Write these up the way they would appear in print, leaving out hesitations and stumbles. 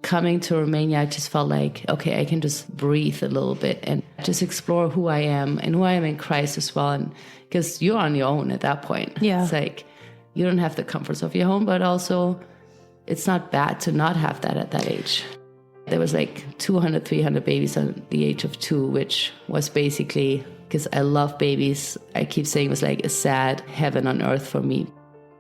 coming to Romania, I just felt like, okay, I can just breathe a little bit and just explore who I am and who I am in Christ as well. And because you're on your own at that point. Yeah. It's like you don't have the comforts of your home, but also it's not bad to not have that at that age. There was like 200, 300 babies at the age of 2, which was basically, because I love babies, I keep saying it was like a sad heaven on earth for me.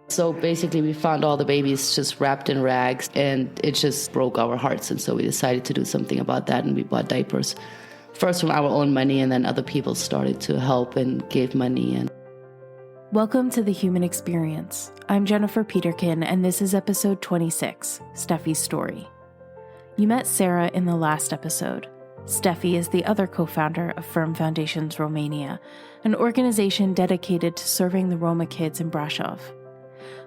So basically we found all the babies just wrapped in rags, and it just broke our hearts. And so we decided to do something about that, and we bought diapers. First from our own money, and then other people started to help and gave money. And welcome to The Human Experience. I'm Jennifer Peterkin, and this is episode 26, Steffi's Story. You met Sarah in the last episode. Steffi is the other co-founder of Firm Foundations Romania, an organization dedicated to serving the Roma kids in Brașov.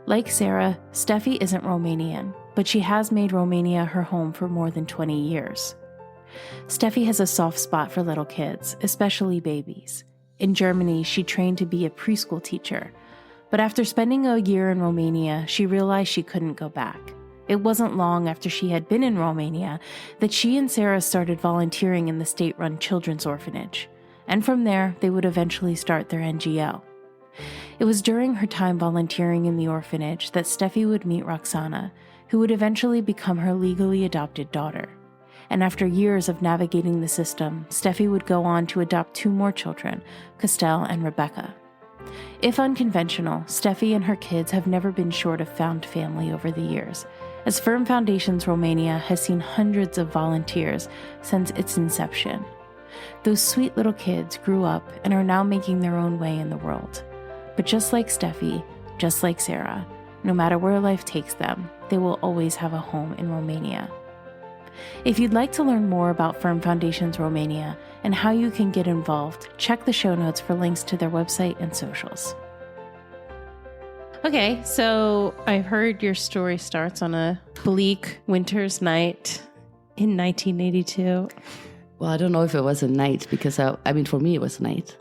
Like Sarah, Steffi isn't Romanian, but she has made Romania her home for more than 20 years. Steffi has a soft spot for little kids, especially babies. In Germany, she trained to be a preschool teacher, but after spending a year in Romania, she realized she couldn't go back. It wasn't long after she had been in Romania that she and Sarah started volunteering in the state-run children's orphanage, and from there, they would eventually start their NGO. It was during her time volunteering in the orphanage that Steffi would meet Roxana, who would eventually become her legally adopted daughter. And after years of navigating the system, Steffi would go on to adopt 2 more children, Costel and Rebecca. If unconventional, Steffi and her kids have never been short of found family over the years, as Firm Foundations Romania has seen hundreds of volunteers since its inception. Those sweet little kids grew up and are now making their own way in the world. But just like Steffi, just like Sarah, no matter where life takes them, they will always have a home in Romania. If you'd like to learn more about Firm Foundations Romania and how you can get involved, check the show notes for links to their website and socials. Okay, so I've heard your story starts on a bleak winter's night in 1982. well, I don't know if it was a night, because I mean, for me, it was a night.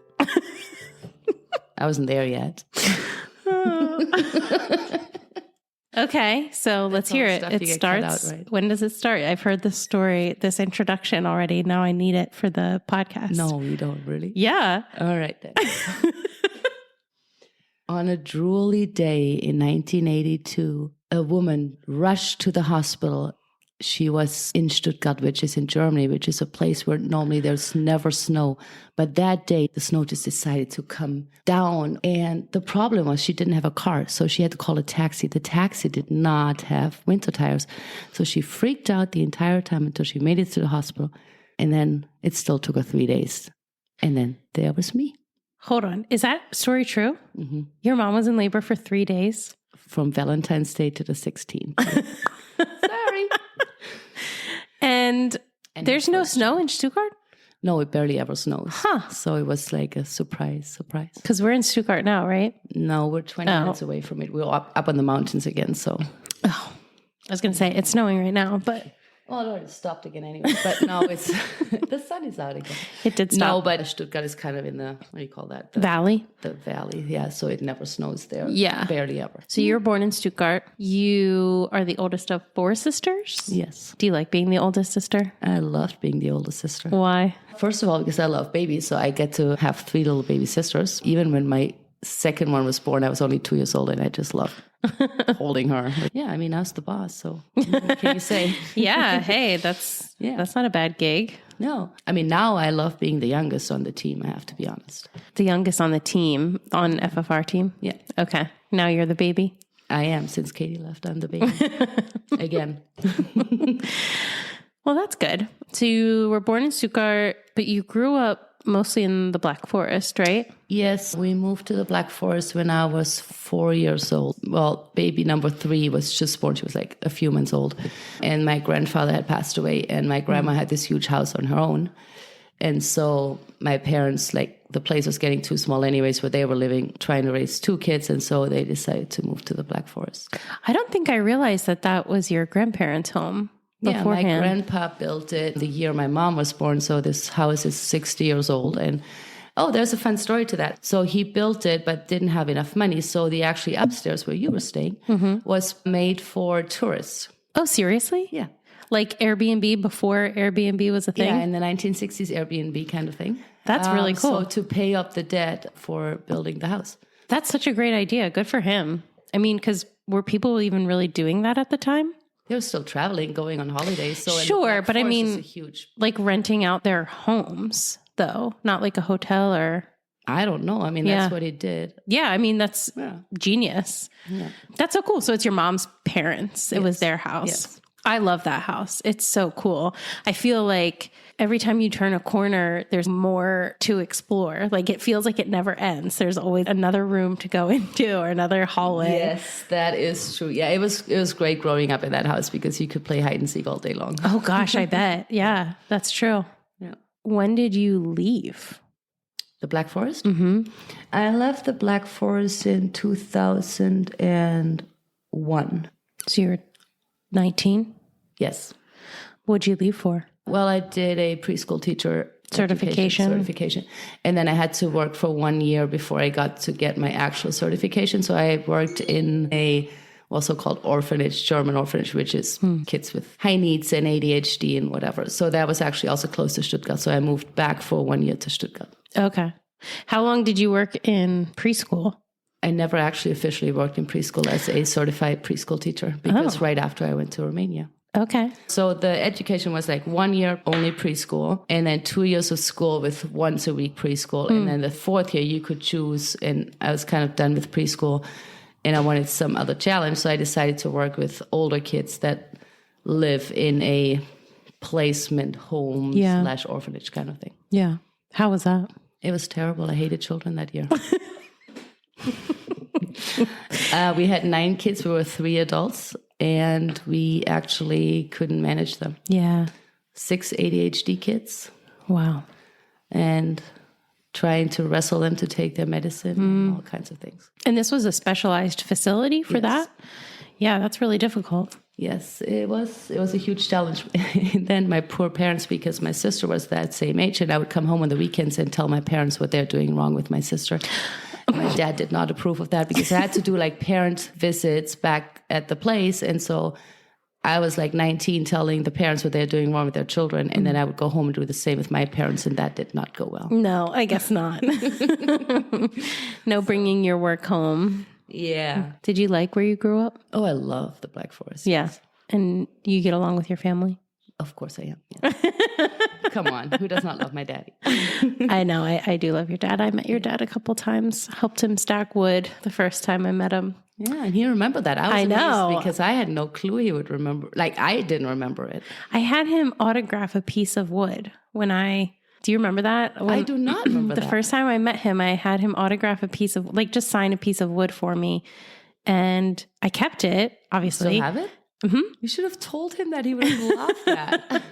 I wasn't there yet. Okay, so let's hear it. It starts. Out, right? When does it start? I've heard this story, this introduction already. Now I need it for the podcast. No, you don't really. Yeah. All right then. On a drooly day in 1982, a woman rushed to the hospital. She was in Stuttgart, which is in Germany, which is a place where normally there's never snow. But that day, the snow just decided to come down. And the problem was she didn't have a car, so she had to call a taxi. The taxi did not have winter tires. So she freaked out the entire time until she made it to the hospital. And then it still took her 3 days. And then there was me. Hold on. Is that story true? Mm-hmm. Your mom was in labor for 3 days? From Valentine's Day to the 16th. Sorry. And there's no snow in Stuttgart? No, it barely ever snows. Huh. So it was like a surprise. Because we're in Stuttgart now, right? No, we're 20 minutes away from it. We're up on the mountains again, so. Oh, I was going to say, it's snowing right now, but. Well, it already stopped again anyway. But now it's, the sun is out again. It did stop. No, but Stuttgart is kind of in the, what do you call that? Valley? The valley, yeah. So it never snows there. Yeah. Barely ever. So you were born in Stuttgart. You are the oldest of 4 sisters? Yes. Do you like being the oldest sister? I loved being the oldest sister. Why? First of all, because I love babies. So I get to have 3 little baby sisters. Even when my second one was born, I was only 2 years old, and I just loved holding her. But yeah, I mean, I was the boss, so what can you say? Yeah, hey, that's not a bad gig. No. I mean, now I love being the youngest on the team, I have to be honest. The youngest on the team, on FFR team? Yeah. Okay. Now you're the baby? I am. Since Katie left, I'm the baby. Again. Well, that's good. So you were born in Stuttgart, but you grew up mostly in the Black Forest, right? Yes, we moved to the Black Forest when I was 4 years old. Well, baby number 3 was just born. She was like a few months old. And my grandfather had passed away, and my grandma had this huge house on her own. And so my parents, like, the place was getting too small anyways where they were living, trying to raise 2 kids. And so they decided to move to the Black Forest. I don't think I realized that was your grandparents' home. Yeah, my grandpa built it the year my mom was born. So this house is 60 years old. And there's a fun story to that. So he built it, but didn't have enough money. So the actually upstairs where you were staying was made for tourists. Oh, seriously? Yeah. Like Airbnb before Airbnb was a thing? Yeah, in the 1960s, Airbnb kind of thing. That's really cool. So to pay up the debt for building the house. That's such a great idea. Good for him. I mean, because were people even really doing that at the time? They were still traveling, going on holidays. So sure, but I mean, huge... like renting out their homes, though, not like a hotel or... I don't know. I mean, that's what he did. Yeah, I mean, that's genius. Yeah. That's so cool. So it's your mom's parents. It was their house. Yes. I love that house. It's so cool. I feel like every time you turn a corner, there's more to explore. Like it feels like it never ends. There's always another room to go into or another hallway. Yes, that is true. Yeah, it was great growing up in that house because you could play hide and seek all day long. Oh gosh, I bet. Yeah, that's true. Yeah. When did you leave? The Black Forest? Mm-hmm. I left the Black Forest in 2001. So you're 19? Yes. What'd you leave for? Well, I did a preschool teacher certification. And then I had to work for 1 year before I got to get my actual certification. So I worked in a also called orphanage, German orphanage, which is kids with high needs and ADHD and whatever. So that was actually also close to Stuttgart. So I moved back for 1 year to Stuttgart. Okay. How long did you work in preschool? I never actually officially worked in preschool as a certified preschool teacher because right after I went to Romania. Okay. So the education was like 1 year only preschool and then 2 years of school with once a week preschool. And then the fourth year you could choose, and I was kind of done with preschool and I wanted some other challenge. So I decided to work with older kids that live in a placement home / orphanage kind of thing. Yeah. How was that? It was terrible. I hated children that year. We had 9 kids. We were 3 adults, and we actually couldn't manage them. Yeah. 6 ADHD kids. Wow. And trying to wrestle them to take their medicine and all kinds of things. And this was a specialized facility for that? Yeah, that's really difficult. Yes, it was a huge challenge. And then my poor parents, because my sister was that same age, and I would come home on the weekends and tell my parents what they're doing wrong with my sister. My dad did not approve of that because I had to do like parent visits back at the place. And so I was like 19 telling the parents what they're doing wrong with their children. And then I would go home and do the same with my parents. And that did not go well. No, I guess not. No bringing your work home. Yeah. Did you like where you grew up? Oh, I love the Black Forest. Yeah. And you get along with your family? Of course I am. Yeah. Come on. Who does not love my daddy? I know. I do love your dad. I met your dad a couple times, helped him stack wood the first time I met him. Yeah, and he remembered that. I know. Because I had no clue he would remember. Like, I didn't remember it. I had him autograph a piece of wood do you remember that? I do not remember that. The first time I met him, I had him autograph a piece of, like, just sign a piece of wood for me. And I kept it, obviously. You still have it? Mm-hmm. You should have told him that. He would have loved that.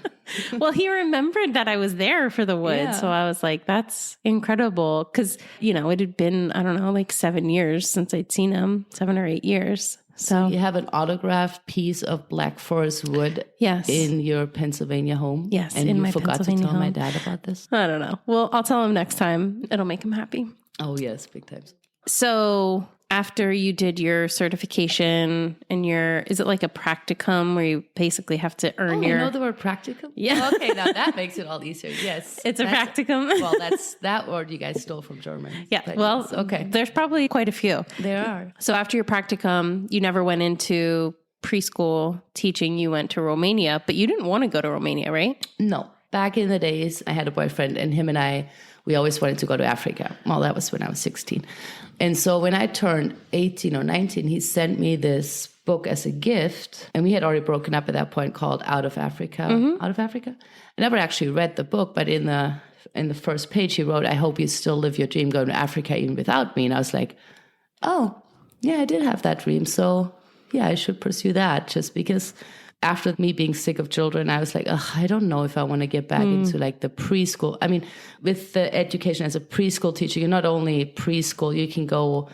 Well, he remembered that I was there for the wood. Yeah. So I was like, that's incredible. Because, it had been, I don't know, like 7 years since I'd seen him, 7 or 8 years. So you have an autographed piece of Black Forest wood in your Pennsylvania home? Yes, and in my forgot Pennsylvania to tell home. my dad about this? I don't know. Well, I'll tell him next time. It'll make him happy. Oh, yes, big times. So after you did your certification and is it like a practicum where you basically have to earn your... you know the word practicum? Yeah. Okay, now that makes it all easier. Yes. It's a practicum. Well, that's that word you guys stole from German. Yeah. Well, yes. Okay. There's probably quite a few. There are. So after your practicum, you never went into preschool teaching. You went to Romania, but you didn't want to go to Romania, right? No. Back in the days, I had a boyfriend, and him and I, we always wanted to go to Africa. Well, that was when I was 16. And so when I turned 18 or 19, he sent me this book as a gift. And we had already broken up at that point, called Out of Africa. Mm-hmm. Out of Africa? I never actually read the book, but in the first page he wrote, "I hope you still live your dream going to Africa even without me." And I was like, oh, yeah, I did have that dream. So yeah, I should pursue that, just because after me being sick of children, I was like, I don't know if I want to get back into like the preschool. I mean, with the education as a preschool teacher, you're not only preschool, you can go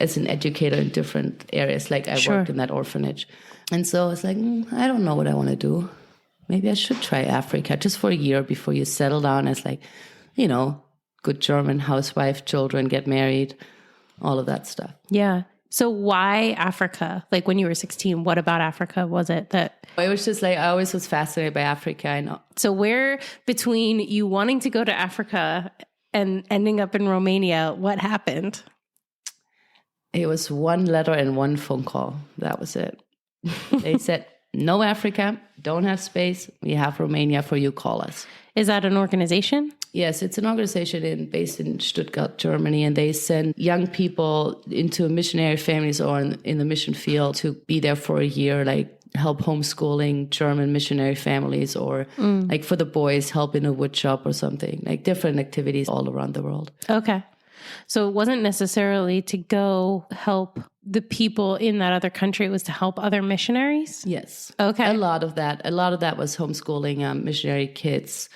as an educator in different areas. Like I worked in that orphanage. And so I was like, I don't know what I want to do. Maybe I should try Africa just for a year before you settle down as like, good German housewife, children, get married, all of that stuff. Yeah. So why Africa? Like when you were 16, what about Africa was it that... It was just like, I always was fascinated by Africa. I know. So where between you wanting to go to Africa and ending up in Romania, what happened? It was one letter and one phone call. That was it. They said, no Africa, don't have space. We have Romania for you, call us. Is that an organization? Yes, it's an organization based in Stuttgart, Germany, and they send young people into missionary families or in the mission field to be there for a year, like help homeschooling German missionary families, or like for the boys, help in a wood shop or something, like different activities all around the world. Okay. So it wasn't necessarily to go help the people in that other country. It was to help other missionaries? Yes. Okay. A lot of that was homeschooling missionary kids,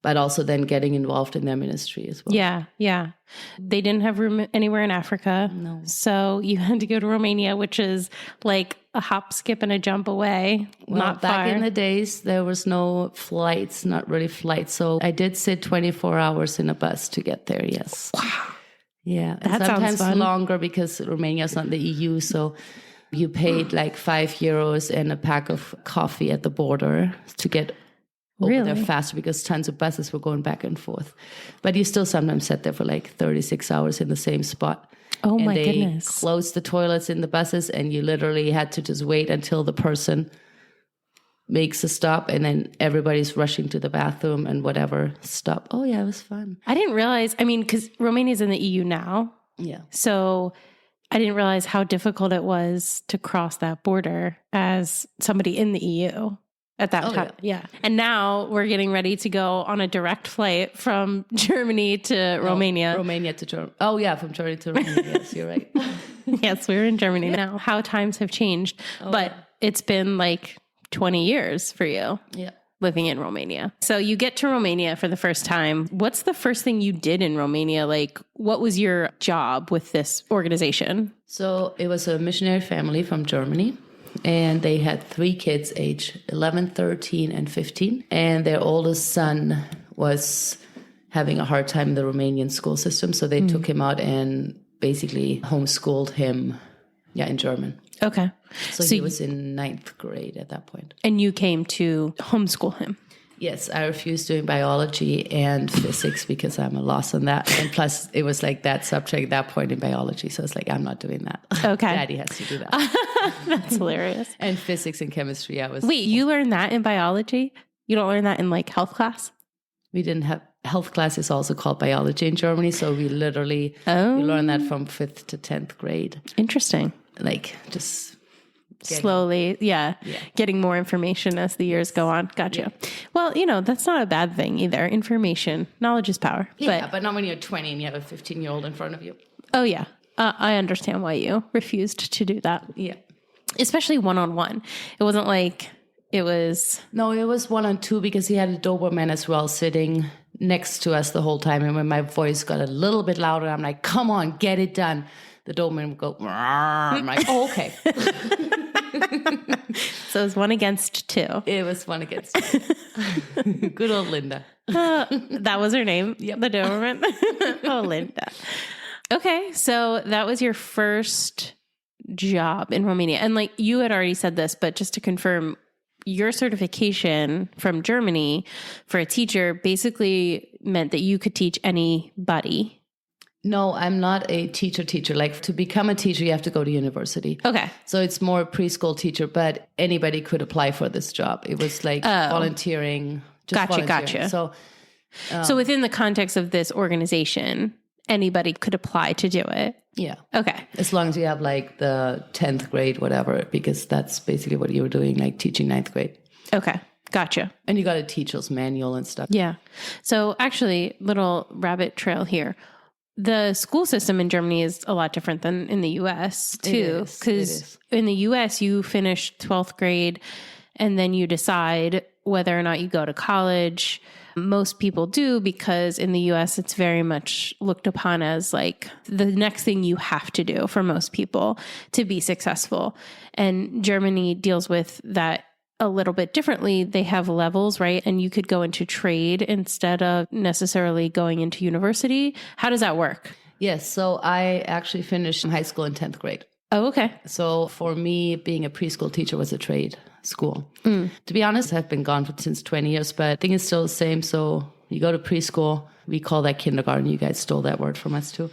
but also then getting involved in their ministry as well. Yeah, yeah. They didn't have room anywhere in Africa. No. So you had to go to Romania, which is like a hop, skip, and a jump away. Well, not back far. in the days, there was no flights, not really flights. So I did sit 24 hours in a bus to get there, yes. Wow. Yeah. That and sometimes sounds fun. longer because Romania is not the EU. So you paid like €5 and a pack of coffee at the border to get over there faster because tons of buses were going back and forth. But you still sometimes sat there for like 36 hours in the same spot. Oh my and goodness. They closed the toilets in the buses and you literally had to just wait until the person makes a stop and then everybody's rushing to the bathroom and whatever stop. Oh yeah, it was fun. I didn't realize, because Romania's in the EU now. Yeah. So I didn't realize how difficult it was to cross that border as somebody in the EU. At that time, yeah. And now we're getting ready to go on a direct flight from Germany to Romania. Romania to Germany. Oh, yeah, from Germany to Romania. Yes, you're right. Yes, we're in Germany now. How times have changed. But it's been like 20 years for you living in Romania. So you get to Romania for the first time. What's the first thing you did in Romania? Like, what was your job with this organization? So it was a missionary family from Germany. And they had 3 kids, age 11, 13, and 15. And their oldest son was having a hard time in the Romanian school system. So they took him out and basically homeschooled him, in German. Okay. So he was in 9th grade at that point. And you came to homeschool him? Yes, I refused doing biology and physics because I'm a loss on that. And plus, it was like that subject at that point in biology. So it's like, I'm not doing that. Okay. Daddy has to do that. That's hilarious. And physics and chemistry, I was... Wait, you learned that in biology? You don't learn that in like health class? We didn't have... Health class is also called biology in Germany. So we literally... We learned that from 5th to 10th grade. Interesting. Like, just... Slowly, getting more information as the years go on. Gotcha. Yeah. Well, that's not a bad thing either. Information, knowledge is power. Yeah, but not when you're 20 and you have a 15-year-old in front of you. Oh, yeah. I understand why you refused to do that. Yeah. Especially one-on-one. It wasn't like it was... No, it was 1-on-2 because he had a Doberman as well sitting next to us the whole time. And when my voice got a little bit louder, I'm like, come on, get it done. The Doberman would go, I'm like, oh, okay. So it was 1 against 2. It was 1 against 2. Good old Linda. That was her name? Yep. The Doberman? Oh, Linda. Okay, so that was your first job in Romania. And like you had already said this, but just to confirm, your certification from Germany for a teacher basically meant that you could teach anybody. No, I'm not a teacher. Like to become a teacher, you have to go to university. Okay. So it's more preschool teacher, but anybody could apply for this job. It was like volunteering. Gotcha. So within the context of this organization, anybody could apply to do it. Yeah. Okay. As long as you have like the 10th grade, whatever, because that's basically what you were doing, like teaching 9th grade. Okay. Gotcha. And you got a teacher's manual and stuff. Yeah. So actually, little rabbit trail here. The school system in Germany is a lot different than in the U.S. too, because in the U.S. you finish 12th grade and then you decide whether or not you go to college. Most people do because in the U.S. it's very much looked upon as like the next thing you have to do for most people to be successful. And Germany deals with that a little bit differently. They have levels, right? And you could go into trade instead of necessarily going into university. How does that work? Yes. So I actually finished high school in 10th grade. Oh, okay. So for me, being a preschool teacher was a trade school. To be honest, I've been gone since 20 years, but I think it's still the same. So you go to preschool, we call that kindergarten. You guys stole that word from us too.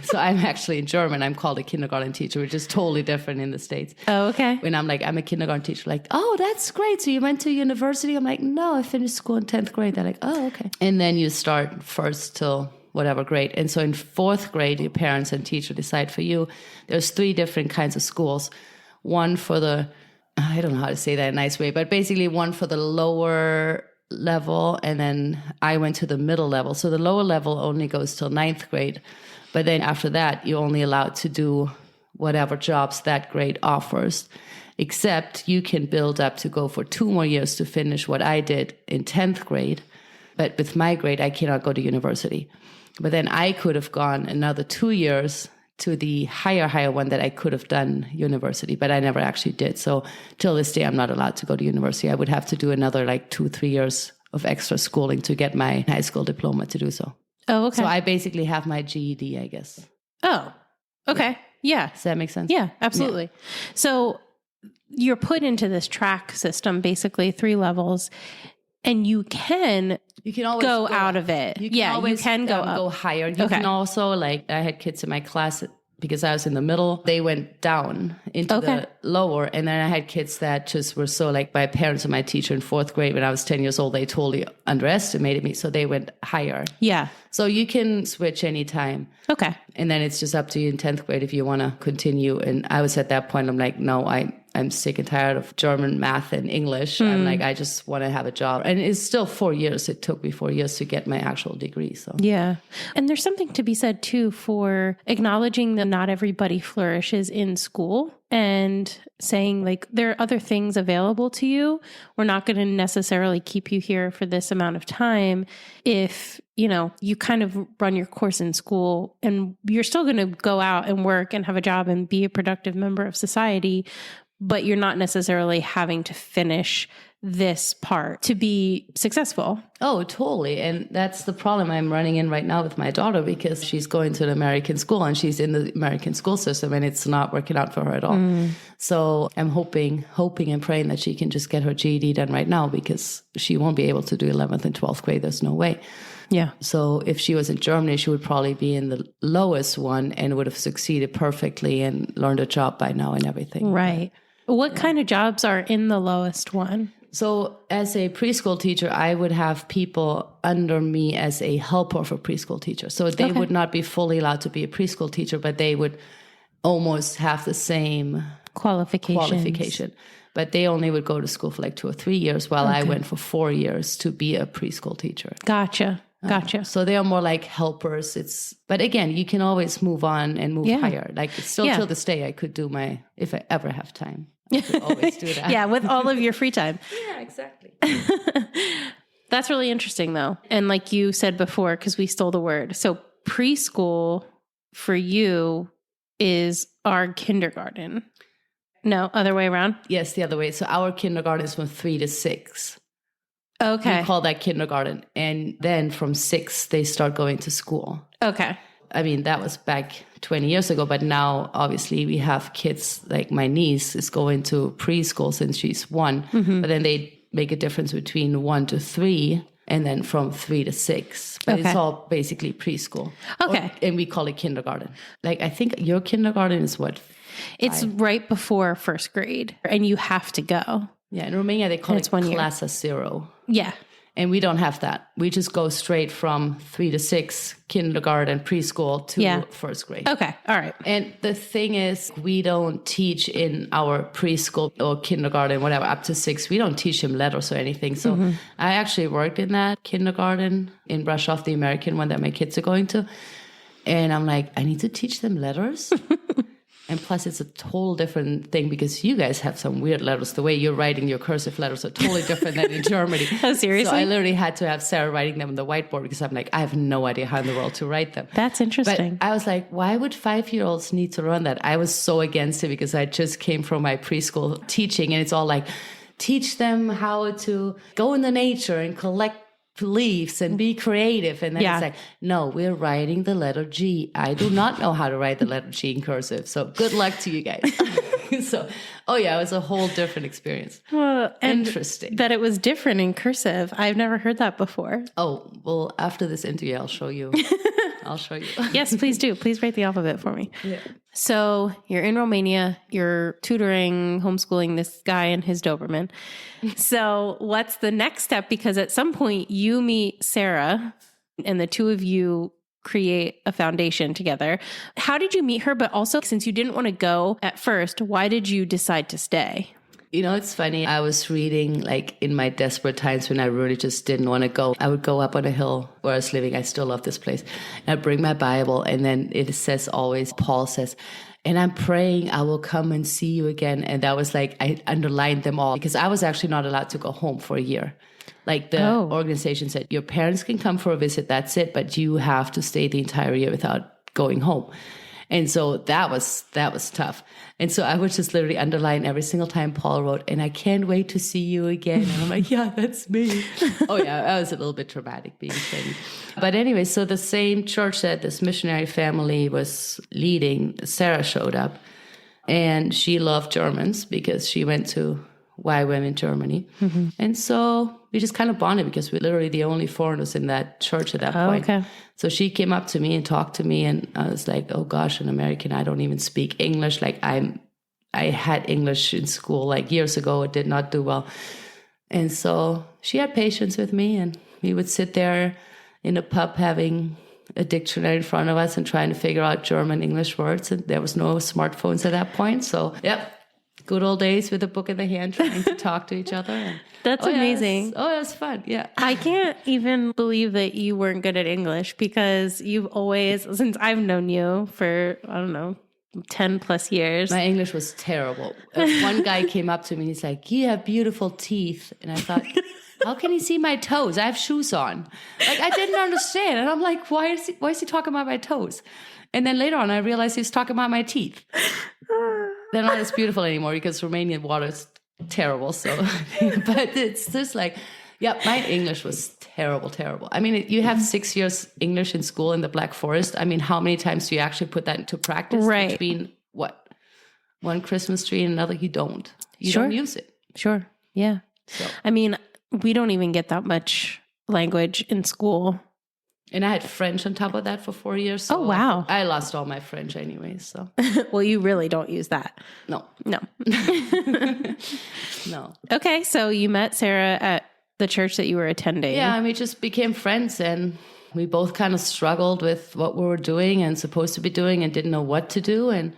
So I'm actually in German. I'm called a kindergarten teacher, which is totally different in the States. Oh, okay. When I'm like, I'm a kindergarten teacher, like, oh, that's great. So you went to university? I'm like, no, I finished school in 10th grade. They're like, oh, okay. And then you start first till whatever grade. And so in 4th grade, your parents and teacher decide for you. There's 3 different kinds of schools. One for the, I don't know how to say that in a nice way, but basically one for the lower level. And then I went to the middle level. So the lower level only goes till 9th grade. But then after that, you're only allowed to do whatever jobs that grade offers, except you can build up to go for 2 more years to finish what I did in 10th grade. But with my grade, I cannot go to university. But then I could have gone another 2 years to the higher one that I could have done university, but I never actually did. So till this day, I'm not allowed to go to university. I would have to do another 2-3 years of extra schooling to get my high school diploma to do so. Oh, okay. So I basically have my GED, I guess. Oh, okay. Yeah. Does that make sense? Yeah, absolutely. Yeah. So you're put into this track system, basically 3 levels, and you can always go out of it. You can go higher. You Okay. can also, I had kids in my class because I was in the middle, they went down into the lower. And then I had kids that just were so my parents and my teacher in 4th grade, when I was 10 years old, they totally underestimated me. So they went higher. Yeah. So you can switch anytime. Okay. And then it's just up to you in 10th grade if you want to continue. And I was at that point, I'm like, no, I'm sick and tired of German, math, and English. I'm like, I just want to have a job. And it's still 4 years. It took me 4 years to get my actual degree. So yeah. And there's something to be said too for acknowledging that not everybody flourishes in school and saying there are other things available to you. We're not going to necessarily keep you here for this amount of time. If, you kind of run your course in school and you're still going to go out and work and have a job and be a productive member of society, but you're not necessarily having to finish this part to be successful. Oh, totally. And that's the problem I'm running in right now with my daughter, because she's going to an American school and she's in the American school system and it's not working out for her at all. So I'm hoping and praying that she can just get her GED done right now, because she won't be able to do 11th and 12th grade. There's no way. Yeah. So if she was in Germany, she would probably be in the lowest one and would have succeeded perfectly and learned a job by now and everything. Right. What kind of jobs are in the lowest one? So as a preschool teacher, I would have people under me as a helper for preschool teacher. So they would not be fully allowed to be a preschool teacher, but they would almost have the same qualification. But they only would go to school for 2 or 3 years, while I went for 4 years to be a preschool teacher. Gotcha. So they are more like helpers. But again, you can always move on and move higher. Still till this day, I could do if I ever have time. I could always do that. Yeah, with all of your free time. Yeah, exactly. That's really interesting though. And like you said before, because we stole the word. So preschool for you is our kindergarten. No, other way around? Yes, the other way. So our kindergarten is from 3 to 6. Okay. We call that kindergarten. And then from 6, they start going to school. Okay. I mean, that was back 20 years ago, but now obviously we have kids, like my niece is going to preschool since she's 1, but then they make a difference between 1 to 3 and then from 3 to 6. But it's all basically preschool. Okay. And we call it kindergarten. I think your kindergarten is what? It's right before 1st grade and you have to go. Yeah, in Romania, they call it class of 0. Yeah. And we don't have that. We just go straight from 3 to 6, kindergarten, preschool to 1st grade. Okay. All right. And the thing is, we don't teach in our preschool or kindergarten, whatever, up to 6. We don't teach them letters or anything. So I actually worked in that kindergarten in Brasov, the American one that my kids are going to. And I'm like, I need to teach them letters? And plus, it's a total different thing because you guys have some weird letters. The way you're writing your cursive letters are totally different than in Germany. Oh, seriously? So I literally had to have Sarah writing them on the whiteboard because I'm like, I have no idea how in the world to write them. That's interesting. But I was like, why would 5-year-olds need to learn that? I was so against it because I just came from my preschool teaching and it's all like, teach them how to go in the nature and collect beliefs and be creative. And then it's like, no, we're writing the letter G. I do not know how to write the letter G in cursive. So good luck to you guys. So, it was a whole different experience. Well, interesting. That it was different in cursive. I've never heard that before. Oh, well, after this interview, I'll show you. Yes, please do. Please write the alphabet for me. Yeah. So you're in Romania, you're tutoring, homeschooling this guy and his Doberman. So what's the next step? Because at some point you meet Sarah and the two of you create a foundation together. How did you meet her? But also, since you didn't want to go at first, why did you decide to stay? It's funny. I was reading, like, in my desperate times when I really just didn't want to go. I would go up on a hill where I was living. I still love this place. And I'd bring my Bible, and then it says always, Paul says, and I'm praying I will come and see you again. And that was like, I underlined them all because I was actually not allowed to go home for a year. Like the organization said, your parents can come for a visit, that's it, but you have to stay the entire year without going home. And so that was tough. And so I would just literally underline every single time Paul wrote, and I can't wait to see you again. And I'm like, yeah, that's me. I was a little bit traumatic being training. But anyway, so the same church that this missionary family was leading, Sarah showed up. And she loved Germans because she went to YWAM in Germany. Mm-hmm. And so we just kind of bonded because we're literally the only foreigners in that church at that point. Okay. So she came up to me and talked to me, and I was like, oh gosh, an American, I don't even speak English. Like I had English in school like years ago. It did not do well. And so she had patience with me, and we would sit there in a pub having a dictionary in front of us and trying to figure out German English words. And there was no smartphones at that point. So, good old days with a book in the hand trying to talk to each other. And, that's amazing. It was fun. Yeah. I can't even believe that you weren't good at English because you've always, since I've known you for, 10 plus years. My English was terrible. One guy came up to me and he's like, you have beautiful teeth. And I thought, how can he see my toes? I have shoes on. Like, I didn't understand. And I'm like, why is he talking about my toes? And then later on, I realized he's talking about my teeth. They're not as beautiful anymore because Romanian water is terrible. So, but it's just like, my English was terrible. I mean, you have 6 years English in school in the Black Forest. I mean, how many times do you actually put that into practice? Right. Between one Christmas tree and another, you don't. You don't use it. Sure. Yeah. So. I mean, we don't even get that much language in school. And I had French on top of that for 4 years. So wow. I lost all my French anyway, so. Well, you really don't use that. No. No. Okay, so you met Sarah at the church that you were attending. Yeah, and we just became friends, and we both kind of struggled with what we were doing and supposed to be doing and didn't know what to do. And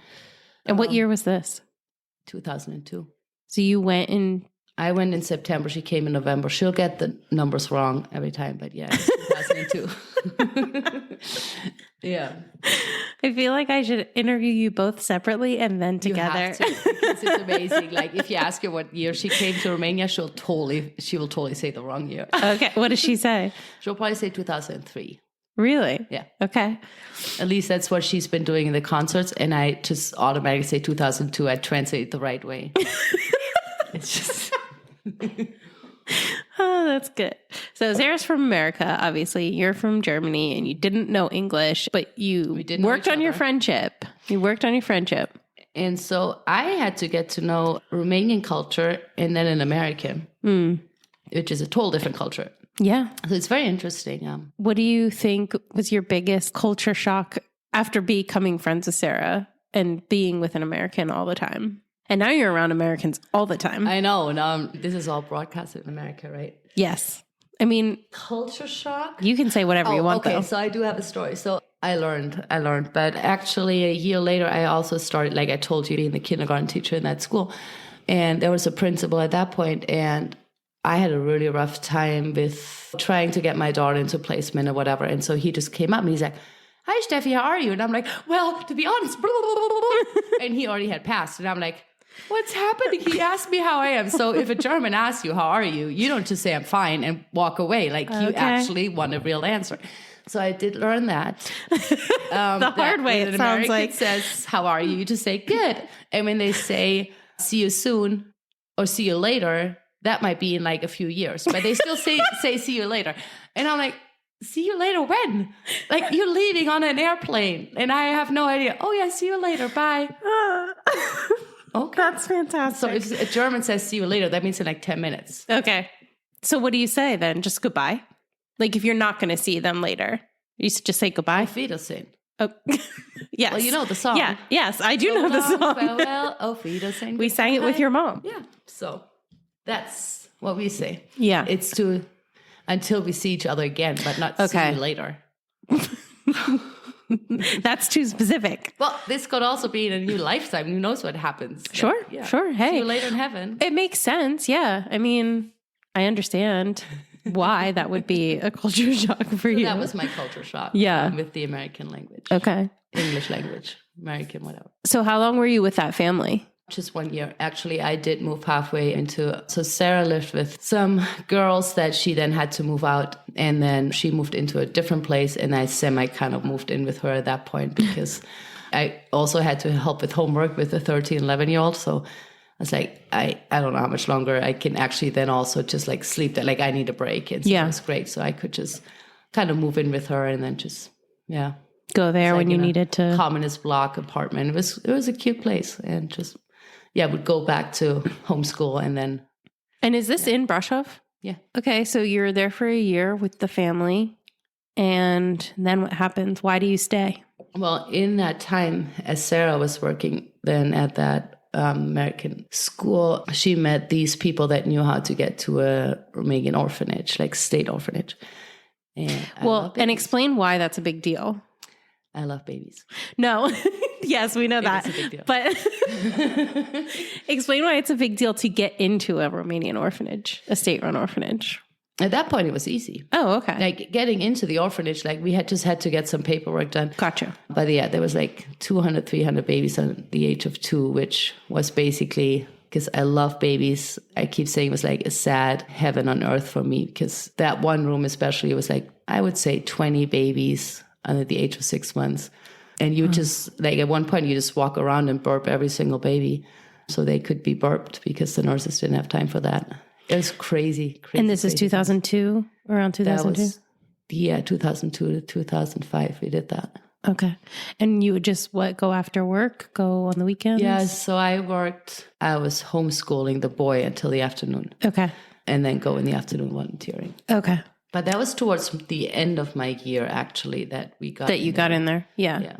what year was this? 2002. So you went in... I went in September. She came in November. She'll get the numbers wrong every time, but yeah, 2002. Yeah. I feel like I should interview you both separately and then together. You have to, because it's amazing. Like, if you ask her what year she came to Romania, she will totally say the wrong year. Okay. What does she say? She'll probably say 2003. Really? Yeah. Okay. At least that's what she's been doing in the concerts. And I just automatically say 2002. I translate it the right way. It's just... Oh, that's good. So Sarah's from America, obviously. You're from Germany, and you didn't know English, but you worked on your friendship. You worked on your friendship. And so I had to get to know Romanian culture and then an American, which is a total different culture. Yeah. So it's very interesting. What do you think was your biggest culture shock after becoming friends with Sarah and being with an American all the time? And now you're around Americans all the time. I know. Now this is all broadcasted in America, right? Yes. I mean, culture shock? You can say whatever you want, though. So I do have a story. So I learned. But actually a year later, I also started, like I told you, being the kindergarten teacher in that school. And there was a principal at that point, and I had a really rough time with trying to get my daughter into placement or whatever. And so he just came up and he's like, hi, Steffi, how are you? And I'm like, well, to be honest, and he already had passed. And I'm like, what's happening? He asked me how I am. So if a German asks you, how are you? You don't just say, I'm fine, and walk away. Like, you actually want a real answer. So I did learn that. The hard way, it sounds like. Says, how are you? You just say, good. And when they say, see you soon or see you later, that might be in like a few years, but they still say see you later. And I'm like, see you later when? Like, you're leaving on an airplane and I have no idea. Oh yeah, see you later, bye. Okay. That's fantastic. So if a German says see you later, that means in like 10 minutes. Okay. So what do you say then? Just goodbye? Like if you're not going to see them later, you just say goodbye? Auf Wiedersehen. Oh, yes. Well, you know the song. Yeah. Yes, I do So know the long, song. Farewell, Auf Wiedersehen. We sang it with your mom. Yeah. So that's what we say. Yeah. It's to until we see each other again, but not see you later. That's too specific. Well, this could also be in a new lifetime. Who knows what happens? Sure. But, yeah. Sure. Hey. See you later in heaven. It makes sense. Yeah. I mean, I understand why that would be a culture shock for you. That was my culture shock. Yeah. With the American language. Okay. English language. American, whatever. So how long were you with that family? Just 1 year. Actually, I did move halfway into... So Sarah lived with some girls that she then had to move out. And then she moved into a different place. And I kind of moved in with her at that point because I also had to help with homework with a 13, 11-year-old. So I was like, I don't know how much longer I can actually then also just like sleep there. Like I need a break. And so it was great. So I could just kind of move in with her and then just, go there when you needed to. Communist block apartment. It was a cute place and just... Yeah, would go back to homeschool and then... And is this in Brasov? Yeah. Okay, so you're there for a year with the family. And then what happens? Why do you stay? Well, in that time, as Sarah was working then at that American school, she met these people that knew how to get to a Romanian orphanage, like state orphanage. And explain why that's a big deal. I love babies. No. Yes, we know that. It's a big deal. But explain why it's a big deal to get into a Romanian orphanage, a state-run orphanage. At that point, it was easy. Oh, okay. Like getting into the orphanage, like we had to get some paperwork done. Gotcha. But yeah, there was like 200, 300 babies on the age of 2, which was basically, because I love babies, I keep saying it was like a sad heaven on earth for me, because that one room especially, it was like, I would say 20 babies under the age of 6 months. And you just, like at one point, you just walk around and burp every single baby. So they could be burped because the nurses didn't have time for that. It was crazy. And this is 2002, around 2002? Yeah, 2002 to 2005, we did that. Okay. And you would just, go after work, go on the weekends? Yeah, so I was homeschooling the boy until the afternoon. Okay. And then go in the afternoon volunteering. Okay. But that was towards the end of my year, actually, that we got That you got in there. Yeah. Yeah.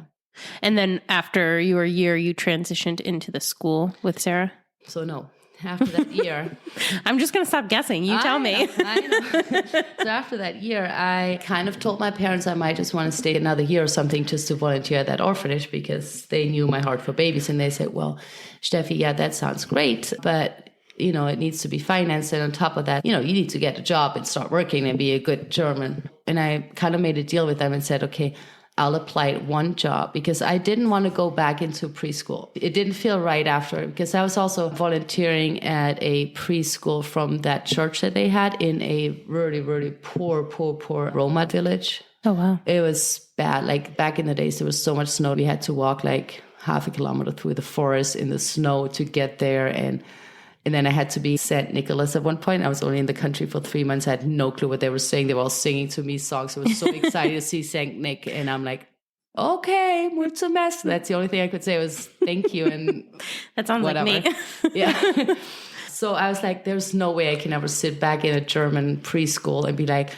And then after your year, you transitioned into the school with Sarah? So no, after that year. I'm just going to stop guessing. You tell me. I know. So after that year, I kind of told my parents I might just want to stay another year or something just to volunteer at that orphanage because they knew my heart for babies. And they said, well, Steffi, yeah, that sounds great, but it needs to be financed. And on top of that, you need to get a job and start working and be a good German. And I kind of made a deal with them and said, okay, I'll apply at one job because I didn't want to go back into preschool. It didn't feel right after because I was also volunteering at a preschool from that church that they had in a really, really poor Roma village. Oh, wow. It was bad. Like back in the days, there was so much snow. We had to walk like half a kilometer through the forest in the snow to get there. And then I had to be St. Nicholas at one point. I was only in the country for 3 months. I had no clue what they were saying. They were all singing to me songs. I was so excited to see St. Nick. And I'm like, okay, mucho mess. That's the only thing I could say was thank you. And that sounds whatever. Like me. Yeah. So I was like, there's no way I can ever sit back in a German preschool and be like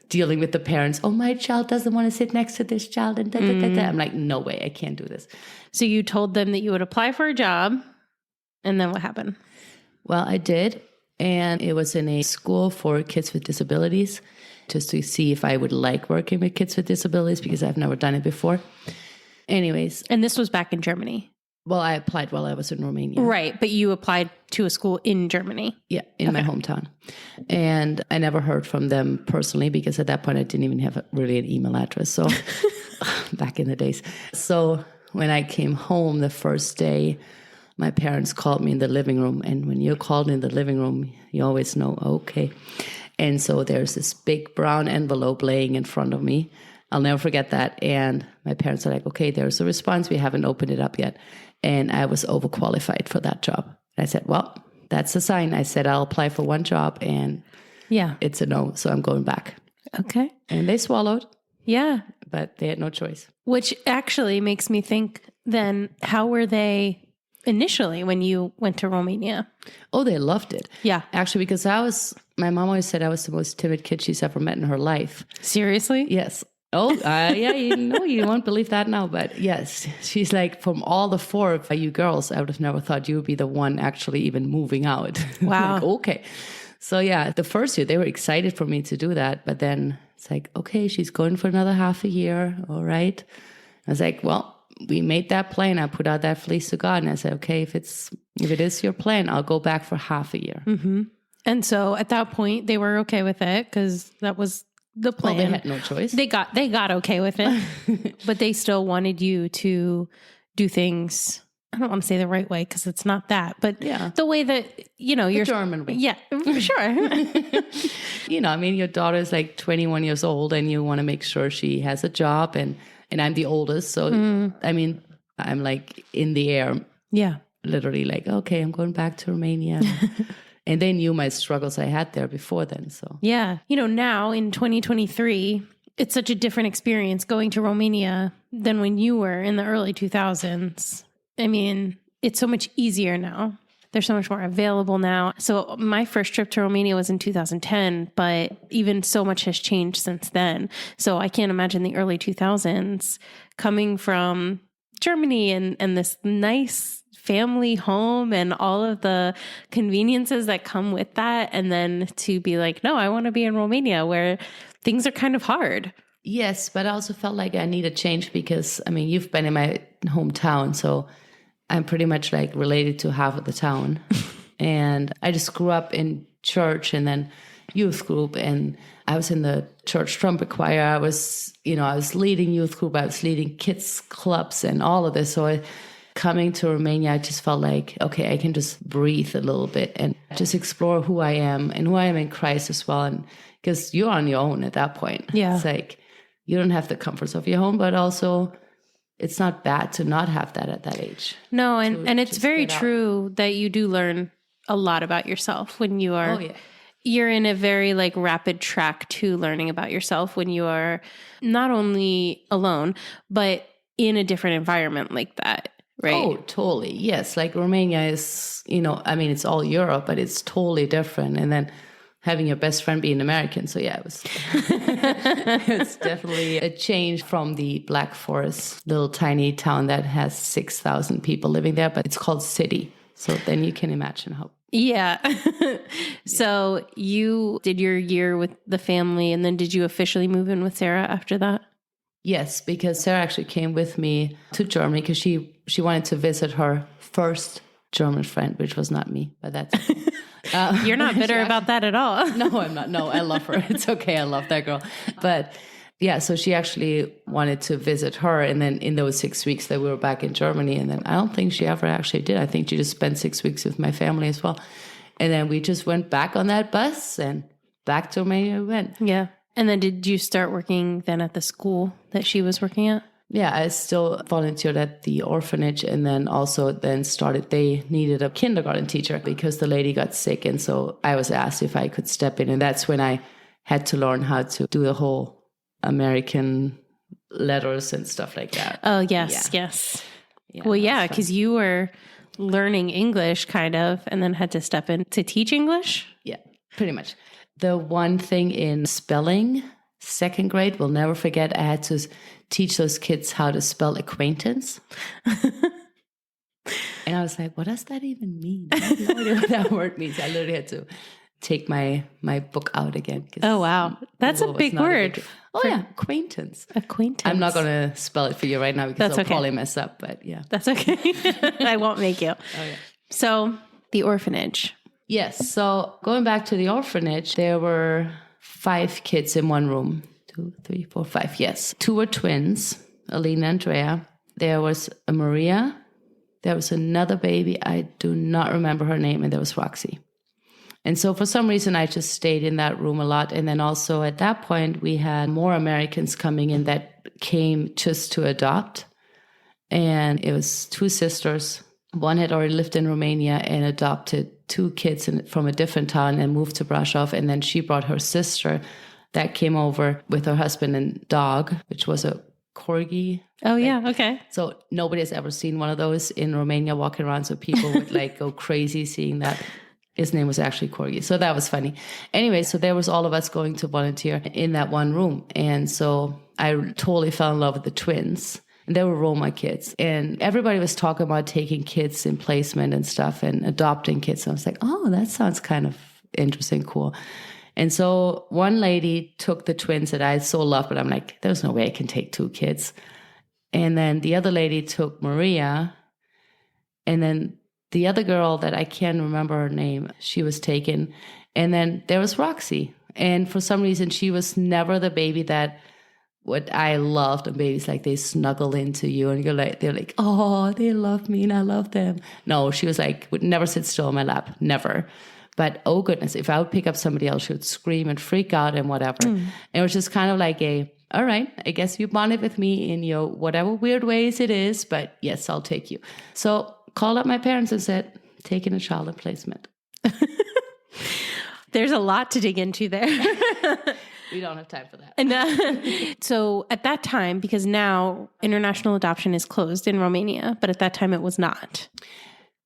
dealing with the parents. Oh, my child doesn't want to sit next to this child. And I'm like, no way, I can't do this. So you told them that you would apply for a job. And then what happened? Well, I did, and it was in a school for kids with disabilities, just to see if I would like working with kids with disabilities, because I've never done it before. Anyways. And this was back in Germany? Well, I applied while I was in Romania. Right, but you applied to a school in Germany? Yeah, in my hometown. And I never heard from them personally, because at that point I didn't even have really an email address, so back in the days. So when I came home the first day, my parents called me in the living room. And when you're called in the living room, you always know, okay. And so there's this big brown envelope laying in front of me. I'll never forget that. And my parents are like, okay, there's a response. We haven't opened it up yet. And I was overqualified for that job. And I said, well, that's a sign. I said, I'll apply for one job and it's a no. So I'm going back. Okay. And they swallowed. Yeah. But they had no choice. Which actually makes me think then, how were they initially when you went to Romania? Oh, they loved it. Yeah. Actually, because my mom always said I was the most timid kid she's ever met in her life. Seriously? Yes. Oh, yeah, you won't believe that now. But yes, she's like, from all the four of you girls, I would have never thought you would be the one actually even moving out. Wow. Like, okay. So yeah, the first year they were excited for me to do that. But then it's like, okay, she's going for another half a year. All right. I was like, well, we made that plan. I put out that fleece to God and I said, okay, if it is your plan, I'll go back for half a year. Mm-hmm. And so at that point they were okay with it because that was the plan. Well, they had no choice. They got okay with it, but they still wanted you to do things. I don't want to say the right way because it's not that, but the way that, you're German way. Yeah, sure. Your daughter is like 21 years old and you want to make sure she has a job and I'm the oldest. So, I'm like in the air. Yeah. Literally like, okay, I'm going back to Romania. And they knew my struggles I had there before then. So, yeah. Now in 2023, it's such a different experience going to Romania than when you were in the early 2000s. I mean, it's so much easier now. They're so much more available now. So my first trip to Romania was in 2010, but even so much has changed since then. So I can't imagine the early 2000s coming from Germany and this nice family home and all of the conveniences that come with that. And then to be like, no, I want to be in Romania where things are kind of hard. Yes, but I also felt like I need a change because, you've been in my hometown, so I'm pretty much like related to half of the town. And I just grew up in church and then youth group. And I was in the church trumpet choir. I was leading youth group. I was leading kids clubs and all of this. So coming to Romania, I just felt like, okay, I can just breathe a little bit and just explore who I am and who I am in Christ as well. And because you're on your own at that point. Yeah. It's like, you don't have the comforts of your home, but also it's not bad to not have that at that age. No, and it's very true that you do learn a lot about yourself when you are, you're in a very like rapid track to learning about yourself when you are not only alone, but in a different environment like that, right? Oh, totally. Yes. Like Romania is, it's all Europe, but it's totally different. And then having your best friend be an American. So yeah, it's definitely a change from the Black Forest, little tiny town that has 6,000 people living there, but it's called city. So then you can imagine how. Yeah. So you did your year with the family and then did you officially move in with Sarah after that? Yes, because Sarah actually came with me to Germany because she wanted to visit her first German friend, which was not me, but that's okay. You're not bitter about that at all. No, I'm not. No, I love her. It's okay. I love that girl. But yeah, so she actually wanted to visit her. And then in those 6 weeks that we were back in Germany, and then I don't think she ever actually did. I think she just spent 6 weeks with my family as well. And then we just went back on that bus and back to Romania we went. Yeah. And then did you start working then at the school that she was working at? Yeah, I still volunteered at the orphanage and then also they needed a kindergarten teacher because the lady got sick. And so I was asked if I could step in. And that's when I had to learn how to do the whole American letters and stuff like that. Oh, yes, yes. Yeah, well, yeah, because you were learning English kind of and then had to step in to teach English? Yeah, pretty much. The one thing in spelling, second grade, we'll never forget, I had to teach those kids how to spell acquaintance. And I was like, what does that even mean? I have no idea what that word means. I literally had to take my book out again. Oh, wow. That's a big word. Acquaintance. Acquaintance. I'm not going to spell it for you right now because I'll probably mess up, but yeah. That's okay. I won't make you. Oh, yeah. So the orphanage. Yes. So going back to the orphanage, there were 5 kids in one room. 2, 3, 4, 5. Yes. 2 were twins, Alina and Andrea. There was a Maria. There was another baby. I do not remember her name. And there was Roxy. And so for some reason, I just stayed in that room a lot. And then also at that point, we had more Americans coming in that came just to adopt. And it was 2 sisters One had already lived in Romania and adopted 2 kids from a different town and moved to Brasov. And then she brought her sister that came over with her husband and dog, which was a corgi. Oh, yeah. Okay. So nobody has ever seen one of those in Romania walking around. So people would like go crazy seeing that. His name was actually Corgi. So that was funny. Anyway, so there was all of us going to volunteer in that one room. And so I totally fell in love with the twins. And they were Roma kids. And everybody was talking about taking kids in placement and stuff and adopting kids. So I was like, oh, that sounds kind of interesting, cool. And so one lady took the twins that I so loved, but I'm like, there's no way I can take 2 kids. And then the other lady took Maria. And then the other girl that I can't remember her name, she was taken. And then there was Roxy. And for some reason, she was never the baby that what I loved. And babies, like they snuggle into you and they're like, oh, they love me and I love them. No, she was like, would never sit still on my lap, never. But oh goodness, if I would pick up somebody else, she would scream and freak out and whatever. And it was just kind of like all right, I guess you bonded with me in your whatever weird ways it is, but yes, I'll take you. So called up my parents and said, taking a child in placement. There's a lot to dig into there. We don't have time for that. And so at that time, because now international adoption is closed in Romania, but at that time it was not.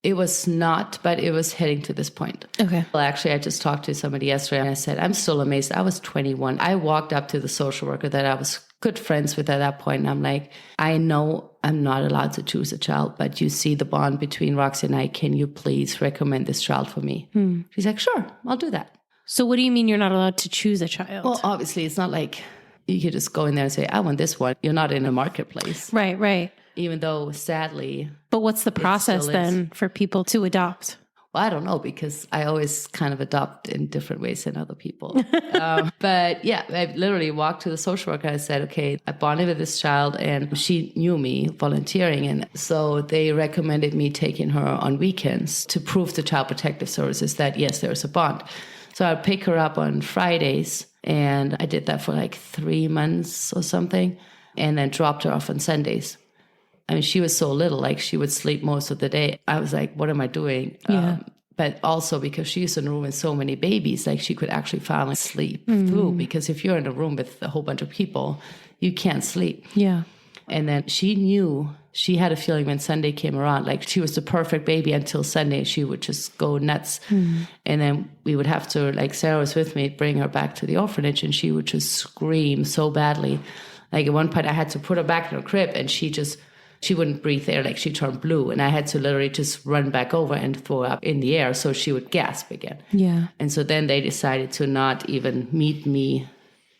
It was not, but it was heading to this point. Okay. Well, actually, I just talked to somebody yesterday and I said, I'm still amazed. I was 21. I walked up to the social worker that I was good friends with at that point. And I'm like, I know I'm not allowed to choose a child, but you see the bond between Roxy and I. Can you please recommend this child for me? She's like, sure, I'll do that. So what do you mean you're not allowed to choose a child? Well, obviously, it's not like you could just go in there and say, I want this one. You're not in a marketplace. Right, right. Even though, sadly... But what's the process then for people to adopt? Well, I don't know, because I always kind of adopt in different ways than other people. But yeah, I literally walked to the social worker. I said, okay, I bonded with this child and she knew me volunteering. And so they recommended me taking her on weekends to prove to Child Protective Services that, yes, there's a bond. So I'd pick her up on Fridays. And I did that for like 3 months or something, and then dropped her off on Sundays. I mean, she was so little, like she would sleep most of the day. I was like, what am I doing? Yeah. But also because she's in a room with so many babies, like she could actually finally sleep through. Because if you're in a room with a whole bunch of people, you can't sleep. Yeah. And then she knew, she had a feeling when Sunday came around, like she was the perfect baby until Sunday. She would just go nuts. And then we would have to, like Sarah was with me, bring her back to the orphanage, and she would just scream so badly. Like at one point I had to put her back in her crib and she wouldn't breathe air, like she turned blue. And I had to literally just run back over and throw up in the air so she would gasp again. Yeah. And so then they decided to not even meet me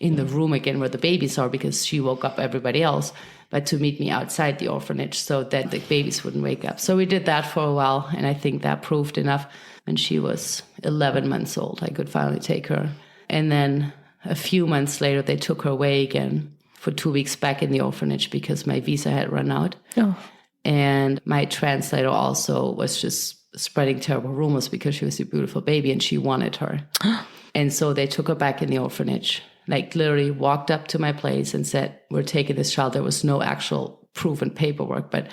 in the room again where the babies are, because she woke up everybody else, but to meet me outside the orphanage so that the babies wouldn't wake up. So we did that for a while, and I think that proved enough. When she was 11 months old, I could finally take her. And then a few months later, they took her away again for 2 weeks back in the orphanage because my visa had run out. Oh. And my translator also was just spreading terrible rumors because she was a beautiful baby and she wanted her. And so they took her back in the orphanage, like literally walked up to my place and said, we're taking this child. There was no actual proof and paperwork, but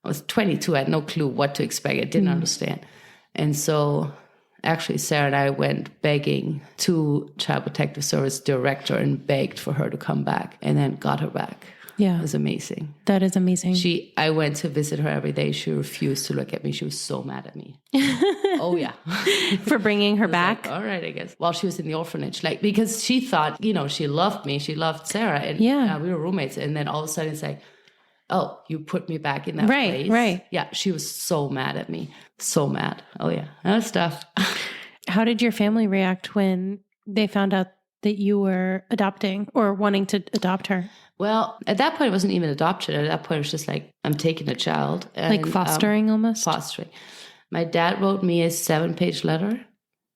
I was 22. I had no clue what to expect. I didn't understand. And so actually, Sarah and I went begging to Child Protective Service director and begged for her to come back, and then got her back. Yeah. It was amazing. That is amazing. I went to visit her every day. She refused to look at me. She was so mad at me. Oh, yeah. For bringing her back? Like, all right, I guess. While she was in the orphanage, like, because she thought, she loved me. She loved Sarah. And we were roommates. And then all of a sudden it's like, oh, you put me back in that place. Right. Yeah, she was so mad at me. So mad. Oh, yeah. That was tough. How did your family react when they found out that you were adopting or wanting to adopt her? Well, at that point, it wasn't even adoption. At that point, it was just like, I'm taking a child. And, like fostering almost? Fostering. My dad wrote me a 7-page letter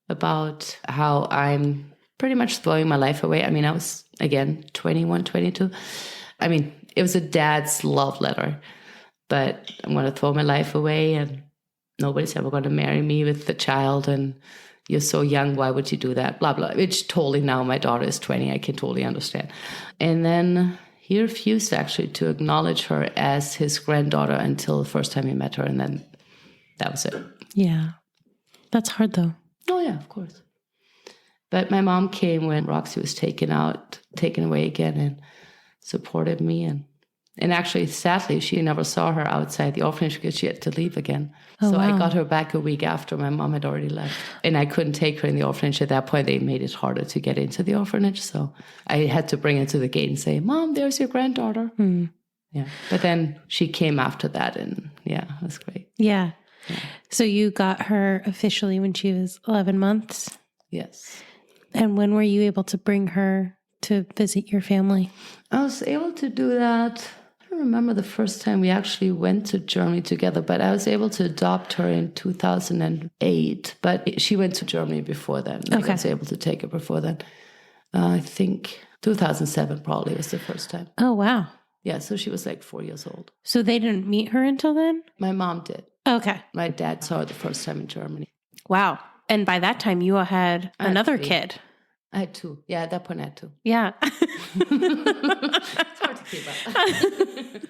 about how I'm pretty much throwing my life away. I mean, I was, again, 21, 22. I mean, it was a dad's love letter, but I'm going to throw my life away and nobody's ever going to marry me with the child. And you're so young, why would you do that? Blah, blah. Which totally now my daughter is 20. I can totally understand. And then he refused actually to acknowledge her as his granddaughter until the first time he met her. And then that was it. Yeah. That's hard though. Oh, yeah, of course. But my mom came when Roxy was taken away again, and supported me. And actually, sadly, she never saw her outside the orphanage because she had to leave again. Oh, so wow. I got her back a week after my mom had already left. And I couldn't take her in the orphanage. At that point, they made it harder to get into the orphanage. So I had to bring her to the gate and say, Mom, there's your granddaughter. Yeah. But then she came after that, and yeah, it was great. Yeah. So you got her officially when she was 11 months? Yes. And when were you able to bring her to visit your family? I was able to do that. I don't remember the first time we actually went to Germany together, but I was able to adopt her in 2008. But she went to Germany before then. I was able to take her before then. I think 2007 probably was the first time. Oh, wow. Yeah, so she was like 4 years old. So they didn't meet her until then? My mom did. Okay. My dad saw her the first time in Germany. Wow. And by that time, you had another kid. I had 2. Yeah, at that point I had 2. Yeah. It's hard to keep up.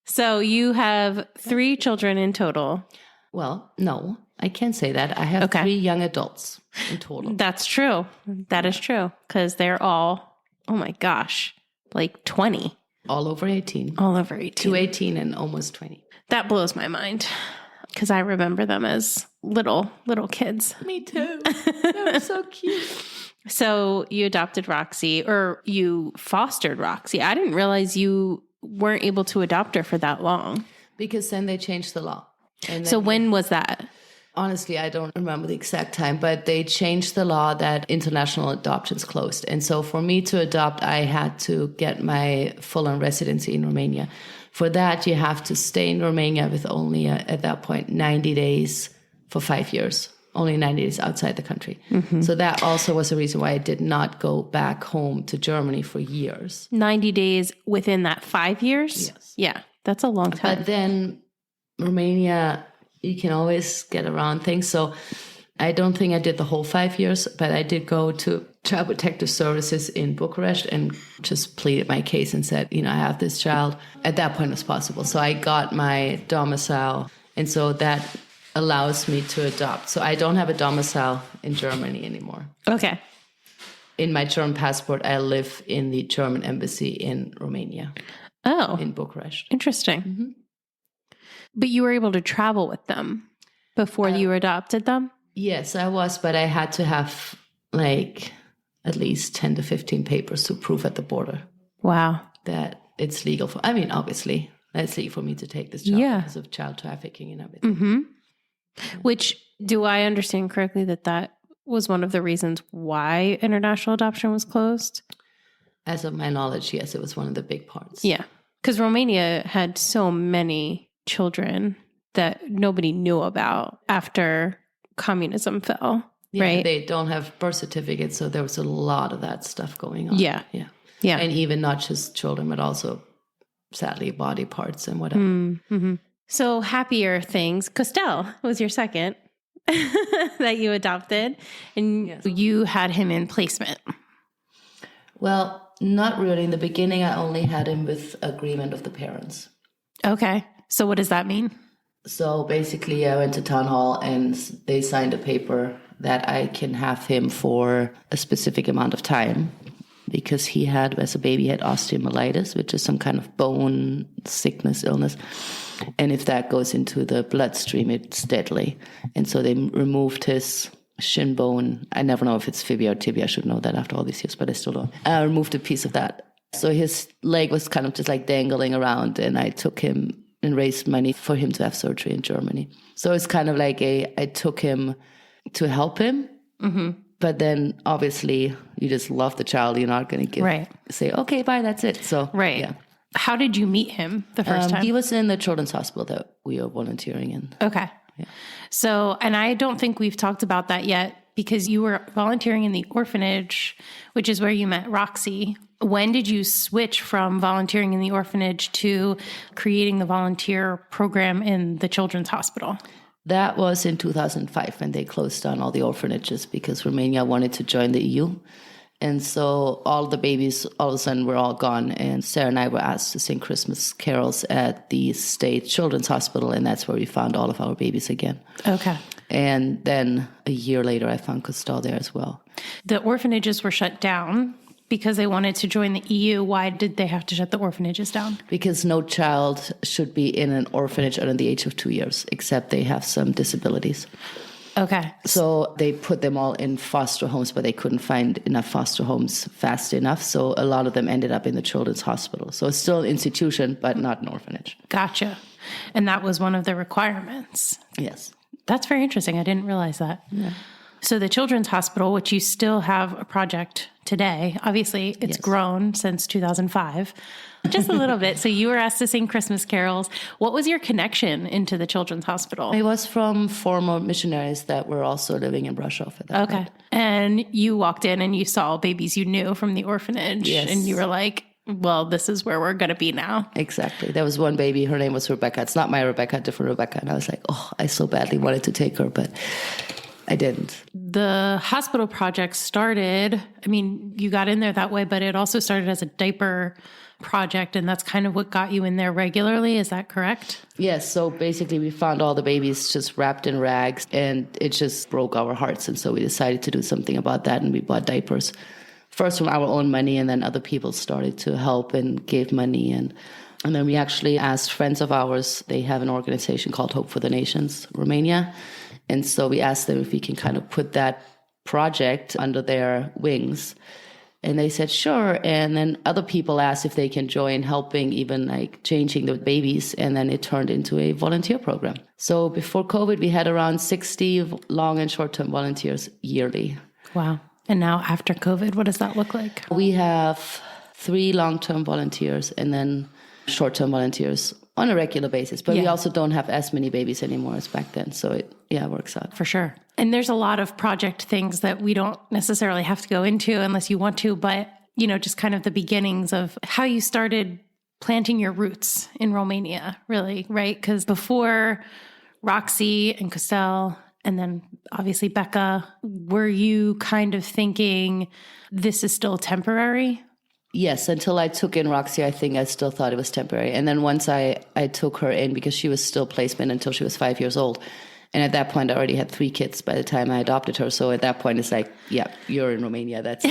So you have 3 children in total. Well, no, I can't say that. I have 3 young adults in total. That's true. That is true. Because they're all, oh my gosh, like 20. All over 18. All over 18. 2 18 and almost 20. That blows my mind. Because I remember them as little kids. Me too. They were so cute. So you adopted Roxy, or you fostered Roxy. I didn't realize you weren't able to adopt her for that long. Because then they changed the law. And So when was that? Honestly, I don't remember the exact time, but they changed the law that international adoptions closed. And so for me to adopt, I had to get my full-on residency in Romania. For that, you have to stay in Romania with only, at that point, 90 days for 5 years. Only 90 days outside the country. Mm-hmm. So that also was a reason why I did not go back home to Germany for years. 90 days within that 5 years? Yes. Yeah, that's a long time. But then Romania, you can always get around things. So I don't think I did the whole 5 years, but I did go to Child Protective Services in Bucharest and just pleaded my case and said, I have this child. At that point, it was possible. So I got my domicile. And so that allows me to adopt. So I don't have a domicile in Germany anymore. Okay. In my German passport, I live in the German embassy in Romania. Oh. In Bucharest. Interesting. Mm-hmm. But you were able to travel with them before you adopted them? Yes, I was, but I had to have at least 10 to 15 papers to prove at the border. Wow. That it's legal obviously, it's legal for me to take this child because of child trafficking and everything. Mm-hmm. Yeah. Which, do I understand correctly that was one of the reasons why international adoption was closed? As of my knowledge, yes, it was one of the big parts. Yeah. Because Romania had so many children that nobody knew about after communism fell, right? They don't have birth certificates, so there was a lot of that stuff going on. Yeah. And even not just children, but also, sadly, body parts and whatever. Mm-hmm. So happier things. Costel was your second that you adopted, and you had him in placement. Well, not really. In the beginning, I only had him with agreement of the parents. Okay. So what does that mean? So basically, I went to town hall and they signed a paper that I can have him for a specific amount of time because he had, as a baby, had osteomyelitis, which is some kind of bone sickness, illness. And if that goes into the bloodstream, it's deadly. And so they removed his shin bone. I never know if it's fibia or tibia. I should know that after all these years, but I still don't. I removed a piece of that. So his leg was kind of just dangling around, and I took him and raised money for him to have surgery in Germany. So it's kind of I took him to help him. Mm-hmm. But then obviously you just love the child. You're not going to say, okay, bye, that's it. So, yeah. How did you meet him the first time? He was in the children's hospital that we are volunteering in. Okay. Yeah. So, and I don't think we've talked about that yet because you were volunteering in the orphanage, which is where you met Roxy. When did you switch from volunteering in the orphanage to creating the volunteer program in the children's hospital? That was in 2005 when they closed down all the orphanages because Romania wanted to join the EU. And so all the babies, all of a sudden, were all gone. And Sarah and I were asked to sing Christmas carols at the State Children's Hospital. And that's where we found all of our babies again. Okay. And then a year later, I found Costel there as well. The orphanages were shut down because they wanted to join the EU. Why did they have to shut the orphanages down? Because no child should be in an orphanage under the age of 2 years, except they have some disabilities. Okay. So they put them all in foster homes, but they couldn't find enough foster homes fast enough. So a lot of them ended up in the children's hospital. So it's still an institution, but not an orphanage. Gotcha. And that was one of the requirements. Yes. That's very interesting. I didn't realize that. Yeah. So the Children's Hospital, which you still have a project today, obviously it's grown since 2005, just a little bit. So you were asked to sing Christmas carols. What was your connection into the Children's Hospital? I was from former missionaries that were also living in Russia at that point. And you walked in and you saw babies you knew from the orphanage. Yes. And you were like, well, this is where we're going to be now. Exactly. There was one baby, her name was Rebecca. It's not my Rebecca, different Rebecca. And I was like, oh, I so badly wanted to take her, but I didn't. The hospital project started, I mean, you got in there that way, but it also started as a diaper project, and that's kind of what got you in there regularly. Is that correct? Yes. So basically, we found all the babies just wrapped in rags, and it just broke our hearts. And so we decided to do something about that, and we bought diapers. First from our own money, and then other people started to help and gave money. And then we actually asked friends of ours, they have an organization called Hope for the Nations, Romania. And so we asked them if we can kind of put that project under their wings. And they said, sure. And then other people asked if they can join helping, even like changing the babies. And then it turned into a volunteer program. So before COVID, we had around 60 long and short-term volunteers yearly. Wow. And now after COVID, what does that look like? We have 3 long-term volunteers and then short-term volunteers on a regular basis. But we also don't have as many babies anymore as back then. So it works out. For sure. And there's a lot of project things that we don't necessarily have to go into unless you want to, but, you know, just kind of the beginnings of how you started planting your roots in Romania, really, right? Because before Roxy and Costel, and then obviously Becca, were you kind of thinking this is still temporary? Yes, until I took in Roxy, I think I still thought it was temporary. And then once I took her in, because she was still placement until she was 5 years old. And at that point, I already had 3 kids by the time I adopted her. So at that point, it's like, yeah, you're in Romania. That's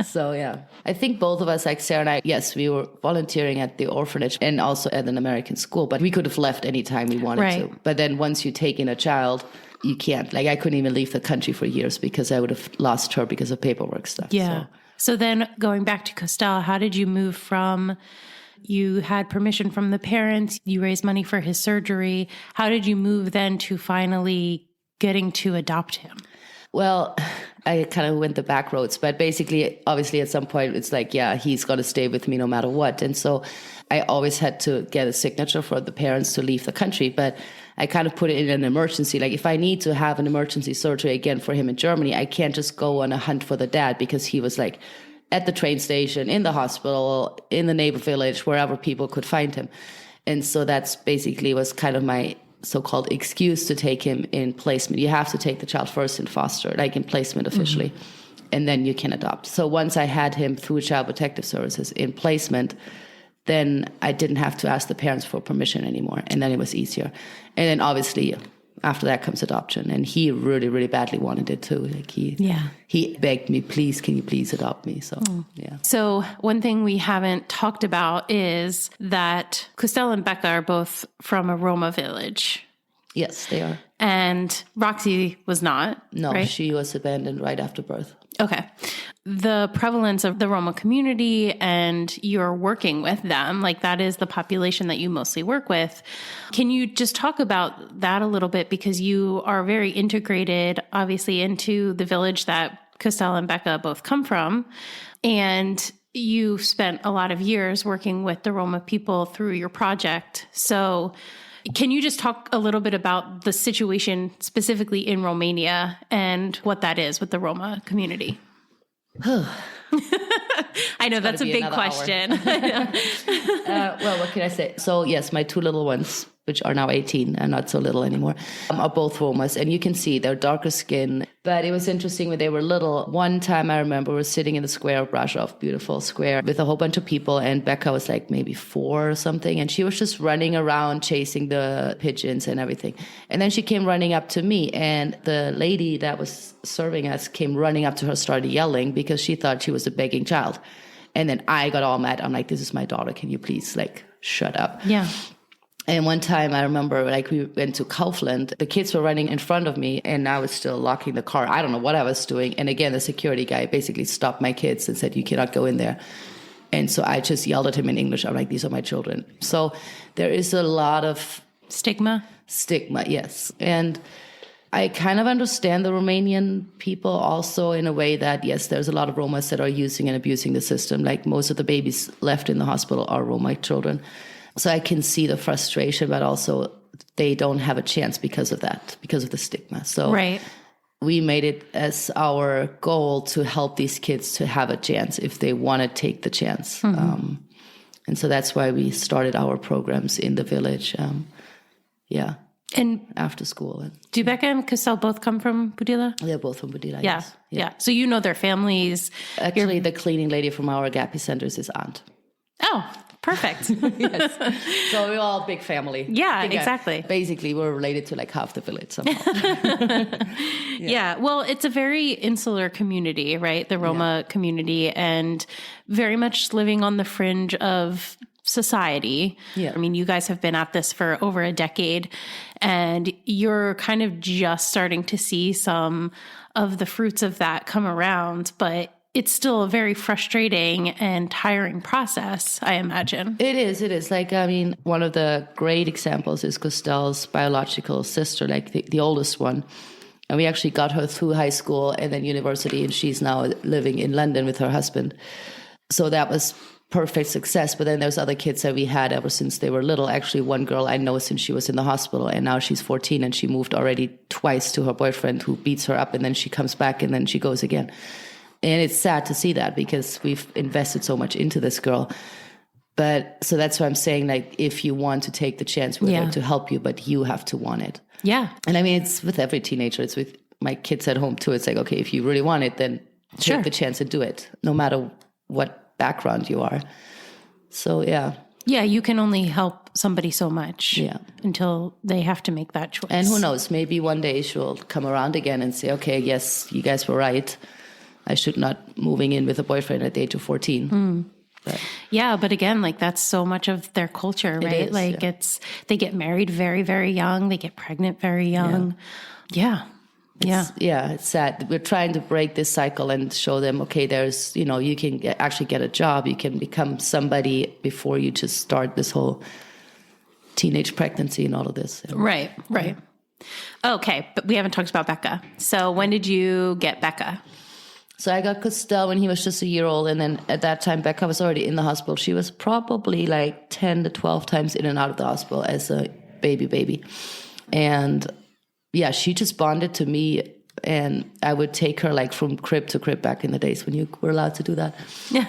So, yeah. I think both of us, like Sarah and I, yes, we were volunteering at the orphanage and also at an American school. But we could have left anytime we wanted to. But then once you take in a child, you can't. Like, I couldn't even leave the country for years because I would have lost her because of paperwork stuff. Yeah. So then going back to Costel, how did you move from, you had permission from the parents, you raised money for his surgery. How did you move then to finally getting to adopt him? Well, I kind of went the back roads, but basically, obviously at some point it's like, yeah, he's going to stay with me no matter what. And so I always had to get a signature for the parents to leave the country, but I kind of put it in an emergency. Like if I need to have an emergency surgery again for him in Germany, I can't just go on a hunt for the dad because he was like at the train station, in the hospital, in the neighbor village, wherever people could find him. And so that's basically was kind of my so-called excuse to take him in placement. You have to take the child first in foster, like in placement officially, and then you can adopt. So once I had him through Child Protective Services in placement, then I didn't have to ask the parents for permission anymore. And then it was easier. And then obviously after that comes adoption. And he really, really badly wanted it too. Like he begged me, please, can you please adopt me? So, yeah. So one thing we haven't talked about is that Costel and Becca are both from a Roma village. Yes, they are. And Roxy was not. No, right? She was abandoned right after birth. Okay. The prevalence of the Roma community and you're working with them, like that is the population that you mostly work with. Can you just talk about that a little bit? Because you are very integrated, obviously, into the village that Costel and Becca both come from. And you spent a lot of years working with the Roma people through your project. So can you just talk a little bit about the situation specifically in Romania and what that is with the Roma community? I know that's a big question. Well, what can I say? So yes, my 2 little ones which are now 18 and not so little anymore, are both Romas. And you can see they're darker skin. But it was interesting when they were little. One time I remember we were sitting in the square of Brasov, beautiful square, with a whole bunch of people. And Becca was like maybe 4 or something. And she was just running around chasing the pigeons and everything. And then she came running up to me. And the lady that was serving us came running up to her, started yelling because she thought she was a begging child. And then I got all mad. I'm like, this is my daughter. Can you please shut up? Yeah. And one time I remember we went to Kaufland, the kids were running in front of me and I was still locking the car. I don't know what I was doing. And again, the security guy basically stopped my kids and said, you cannot go in there. And so I just yelled at him in English. I'm like, these are my children. So there is a lot of Stigma, yes. And I kind of understand the Romanian people also in a way that, yes, there's a lot of Romas that are using and abusing the system. Like most of the babies left in the hospital are Roma children. So I can see the frustration, but also they don't have a chance because of that, because of the stigma. So right. We made it as our goal to help these kids to have a chance if they want to take the chance. Mm-hmm. And so that's why we started our programs in the village. And after school. Do Becca and Costel both come from Budila? They're both from Budila, Yeah. yes. Yeah. So you know their families. Actually, the cleaning lady from our Gappy Center is his aunt. Oh, perfect. Yes. So we're all a big family. Yeah, exactly. Basically, we're related to half the village somehow. Yeah. Well, it's a very insular community, right? The Roma community, and very much living on the fringe of society. Yeah. I mean, you guys have been at this for over a decade, and you're kind of just starting to see some of the fruits of that come around, but it's still a very frustrating and tiring process, I imagine. It is. One of the great examples is Costel's biological sister, the oldest one. And we actually got her through high school and then university, and she's now living in London with her husband. So that was perfect success. But then there's other kids that we had ever since they were little. Actually, one girl I know since she was in the hospital, and now she's 14 and she moved already twice to her boyfriend who beats her up, and then she comes back and then she goes again. And it's sad to see that because we've invested so much into this girl. But so that's why I'm saying, if you want to take the chance, we're there to help you, but you have to want it. Yeah. And I mean, it's with every teenager. It's with my kids at home too. It's like, okay, if you really want it, then take the chance and do it, no matter what background you are. So, yeah. Yeah, you can only help somebody so much until they have to make that choice. And who knows, maybe one day she'll come around again and say, okay, yes, you guys were right. I should not moving in with a boyfriend at the age of 14. But again, that's so much of their culture, right? They get married very, very young. They get pregnant very young. Yeah. It's sad. We're trying to break this cycle and show them, okay, there's, you can actually get a job. You can become somebody before you just start this whole teenage pregnancy and all of this. Right. Okay, but we haven't talked about Becca. So when did you get Becca? So I got Costel when he was just a year old. And then at that time, Becca was already in the hospital. She was probably 10 to 12 times in and out of the hospital as a baby. And she just bonded to me. And I would take her from crib to crib back in the days when you were allowed to do that,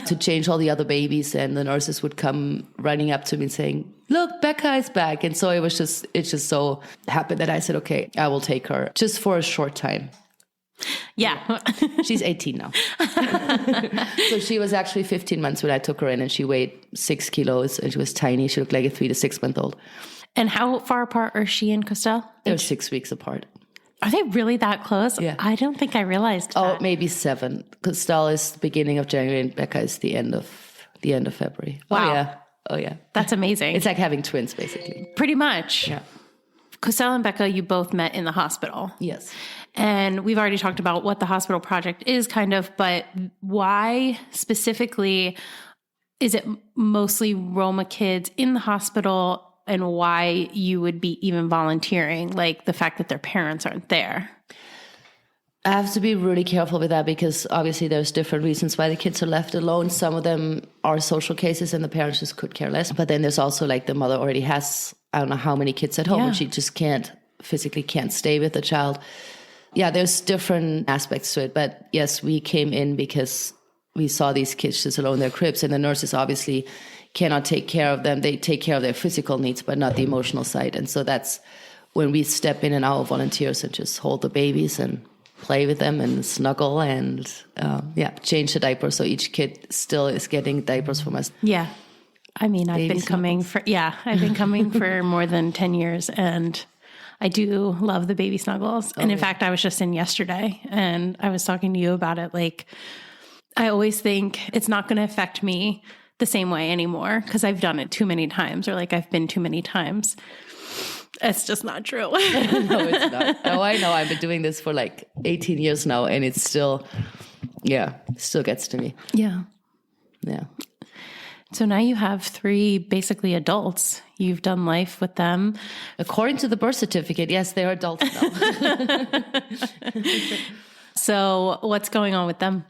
to change all the other babies. And the nurses would come running up to me and saying, look, Becca is back. And so it just so happened that I said, okay, I will take her just for a short time. Yeah. She's 18 now. So she was actually 15 months when I took her in, and she weighed 6 kilos and she was tiny. She looked like a 3 to 6 month old. And how far apart are she and Costel? They're 6 weeks apart. Are they really that close? Yeah. I don't think I realized that. Oh, maybe 7. Costel is the beginning of January and Becca is the end of February. Wow. Oh yeah. That's amazing. It's like having twins, basically. Pretty much. Yeah. Costel and Becca, you both met in the hospital. Yes. And we've already talked about what the hospital project is but why specifically is it mostly Roma kids in the hospital, and why you would be even volunteering, the fact that their parents aren't there? I have to be really careful with that because obviously there's different reasons why the kids are left alone. Some of them are social cases and the parents just could care less. But then there's also the mother already has, I don't know how many kids at home, and she just physically can't stay with the child. Yeah, there's different aspects to it. But yes, we came in because we saw these kids just alone in their cribs, and the nurses obviously cannot take care of them. They take care of their physical needs, but not the emotional side. And so that's when we step in and our volunteers and just hold the babies and play with them and snuggle and change the diapers. So each kid still is getting diapers from us. Yeah. I mean, I've been coming for more than 10 years, and I do love the baby snuggles. And in fact, I was just in yesterday and I was talking to you about it. Like, I always think it's not going to affect me the same way anymore because I've done it too many times, or like I've been too many times. It's just not true. No, it's not. Oh, I know. I've been doing this for like 18 years now, and it's still gets to me. Yeah. Yeah. So now you have 3 basically adults. You've done life with them. According to the birth certificate, yes, they're adults now. So what's going on with them?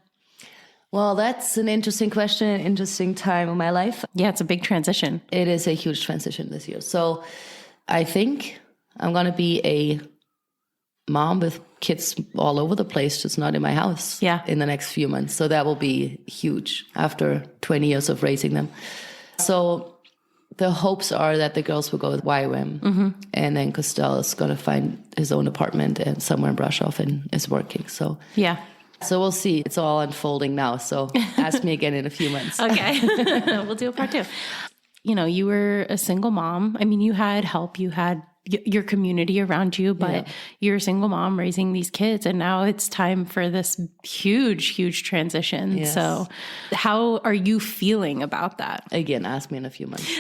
Well, that's an interesting question, an interesting time in my life. Yeah, it's a big transition. It is a huge transition this year. So I think I'm going to be a mom with kids all over the place, just not in my house in the next few months. So that will be huge after 20 years of raising them. So the hopes are that the girls will go with YWAM, and then Costel is going to find his own apartment and somewhere in Brasov and is working. So so we'll see. It's all unfolding now. So ask me again in a few months. Okay. We'll do a part 2. You know, you were a single mom. I mean, you had help, you had your community around you, but you're a single mom raising these kids, and now it's time for this huge, huge transition. Yes. So how are you feeling about that? Again, ask me in a few months.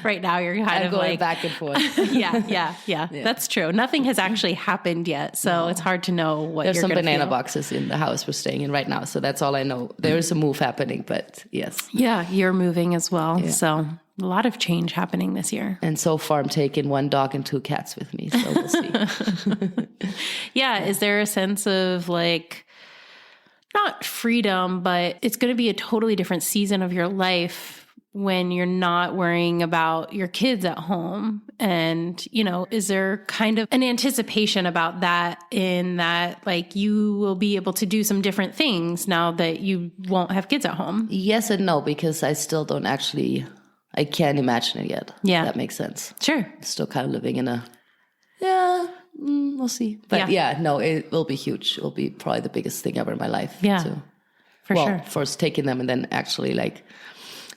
Right now you're kind of going like back and forth. Yeah. That's true. Nothing has actually happened yet. So it's hard to know what There's you're some banana feel. Boxes in the house we're staying in right now. So that's all I know. There is a move happening, but yes. Yeah, you're moving as well. Yeah. So a lot of change happening this year. And so far I'm taking 1 dog and 2 cats with me. So we'll see. Yeah. Is there a sense of like, not freedom, but it's going to be a totally different season of your life when you're not worrying about your kids at home? And, you know, is there kind of an anticipation about that, in that like you will be able to do some different things now that you won't have kids at home? Yes and no, because I still don't actually, I can't imagine it yet. Yeah. That makes sense. Sure. Still kind of living in a, we'll see. But no, it will be huge. It will be probably the biggest thing ever in my life. Yeah, for sure. First taking them, and then actually like,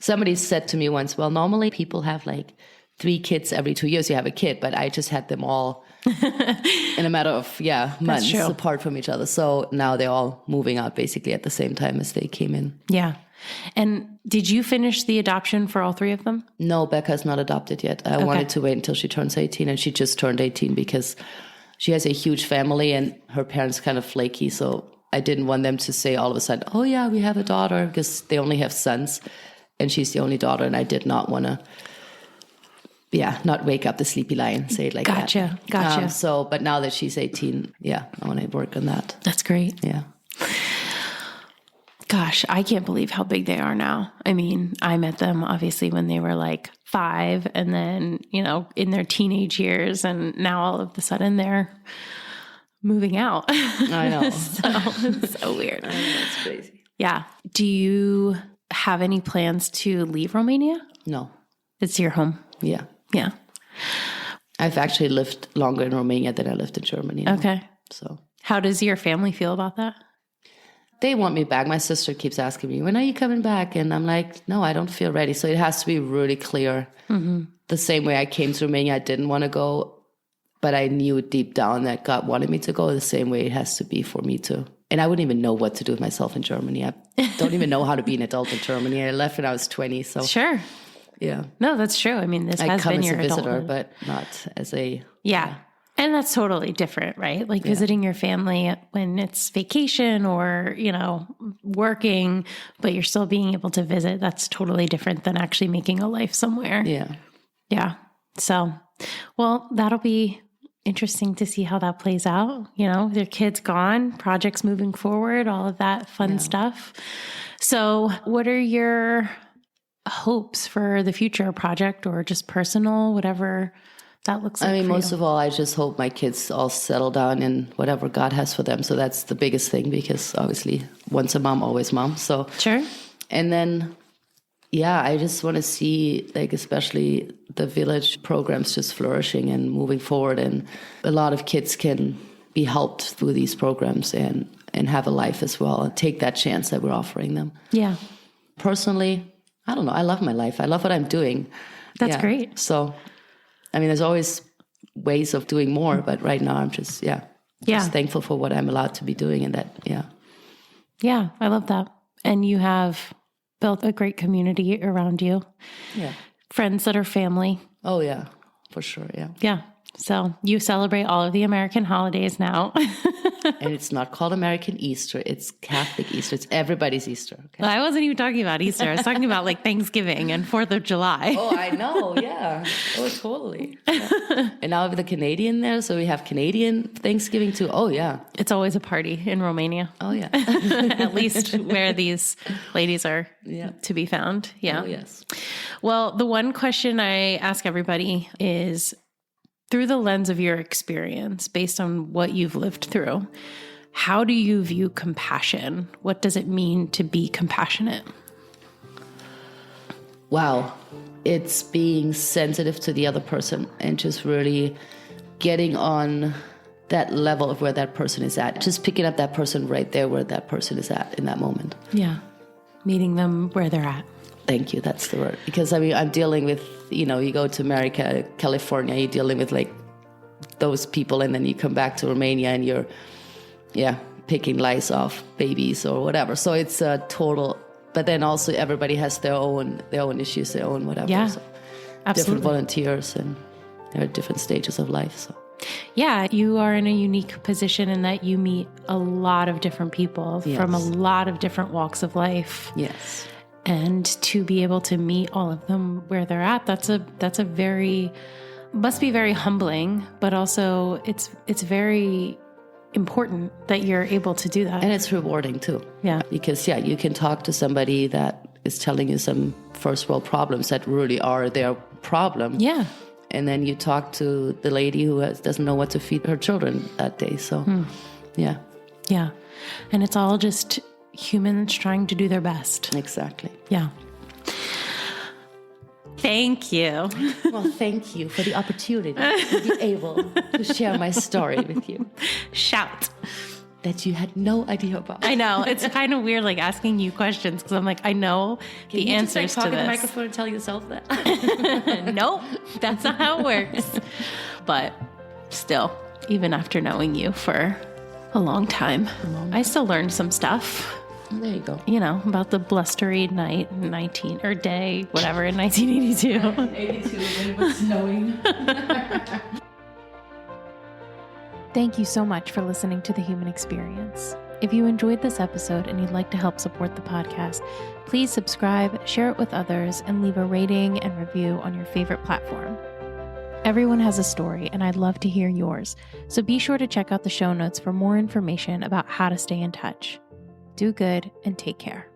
somebody said to me once, well, normally people have like 3 kids every 2 years. You have a kid, but I just had them all in a matter of months apart from each other. So now they're all moving out basically at the same time as they came in. Yeah. And did you finish the adoption for all 3 of them? No, Becca's not adopted yet. I wanted to wait until she turns 18, and she just turned 18 because she has a huge family and her parents kind of flaky. So I didn't want them to say all of a sudden, oh yeah, we have a daughter, because they only have sons. And she's the only daughter, and I did not want to, not wake up the sleepy lion, say it like that. Gotcha. But now that she's 18, I want to work on that. That's great. Yeah. Gosh, I can't believe how big they are now. I mean, I met them obviously when they were like 5, and then, you know, in their teenage years, and now all of a sudden they're moving out. I know. It's so weird. I know, it's crazy. Yeah. Do you have any plans to leave Romania? No. It's your home? Yeah. Yeah. I've actually lived longer in Romania than I lived in Germany. Okay. So how does your family feel about that? They want me back. My sister keeps asking me, when are you coming back? And I'm like, no, I don't feel ready. So it has to be really clear. Mm-hmm. The same way I came to Romania, I didn't want to go, but I knew deep down that God wanted me to go. The same way it has to be for me to. And I wouldn't even know what to do with myself in Germany. I don't even know how to be an adult in Germany. I left when I was 20. So sure. Yeah. No, that's true. I mean, this has been your adulthood. I come as a visitor, but not as a... Yeah. And that's totally different, right? Like visiting your family when it's vacation or, you know, working, but you're still being able to visit. That's totally different than actually making a life somewhere. Yeah. Yeah. So, well, that'll be interesting to see how that plays out. You know, their kids gone, projects moving forward, all of that fun stuff. So what are your hopes for the future project, or just personal, whatever that looks like I mean, for most you? of all, I just hope my kids all settle down in whatever God has for them. So that's the biggest thing, because obviously once a mom, always mom. So Sure. And then, yeah, I just want to see, like, especially the village programs just flourishing and moving forward. And a lot of kids can be helped through these programs and have a life as well and take that chance that we're offering them. Yeah. Personally, I don't know. I love my life. I love what I'm doing. That's great. So, I mean, there's always ways of doing more, but right now I'm just, just thankful for what I'm allowed to be doing, and that, Yeah, I love that. And you have built a great community around you. Yeah. Friends that are family. Oh, yeah, for sure, yeah. Yeah. So you celebrate all of the American holidays now. And it's not called American Easter. It's Catholic Easter. It's everybody's Easter. Okay? I wasn't even talking about Easter. I was talking about like Thanksgiving and 4th of July. Oh, I know. Yeah. Oh, totally. Yeah. And now with the Canadian there, so we have Canadian Thanksgiving too. Oh, yeah. It's always a party in Romania. Oh, yeah. At least where these ladies are to be found. Yeah. Oh, yes. Well, the one question I ask everybody is, through the lens of your experience, based on what you've lived through, how do you view compassion? What does it mean to be compassionate? Wow. It's being sensitive to the other person and just really getting on that level of where that person is at. Just picking up that person right there where that person is at in that moment. Yeah. Meeting them where they're at. Thank you. That's the word. Because I mean, I'm dealing with, you go to America, California, you're dealing with like those people, and then you come back to Romania and you're, picking lice off babies or whatever. So it's a total, but then also everybody has their own issues, their own whatever. Yeah, so absolutely. Different volunteers, and there are different stages of life. So yeah, you are in a unique position in that you meet a lot of different people from a lot of different walks of life. Yes. And to be able to meet all of them where they're at, must be very humbling, but also it's very important that you're able to do that. And it's rewarding too. Yeah. Because you can talk to somebody that is telling you some first world problems that really are their problem. Yeah. And then you talk to the lady who doesn't know what to feed her children that day. So, yeah. Yeah. And it's all just humans trying to do their best. Exactly. Yeah. Thank you. Well, thank you for the opportunity to be able to share my story with you. Shout. That you had no idea about. I know. It's kind of weird, like, asking you questions, because I'm like, I know the answers to this. Can you just talk in the microphone and tell yourself that? Nope. That's not how it works. But still, even after knowing you for a long time, I still learned some stuff. There you go. About the blustery night in 1982. 1982 when it was snowing. Thank you so much for listening to The Human Experience. If you enjoyed this episode and you'd like to help support the podcast, please subscribe, share it with others, and leave a rating and review on your favorite platform. Everyone has a story, and I'd love to hear yours, so be sure to check out the show notes for more information about how to stay in touch. Do good and take care.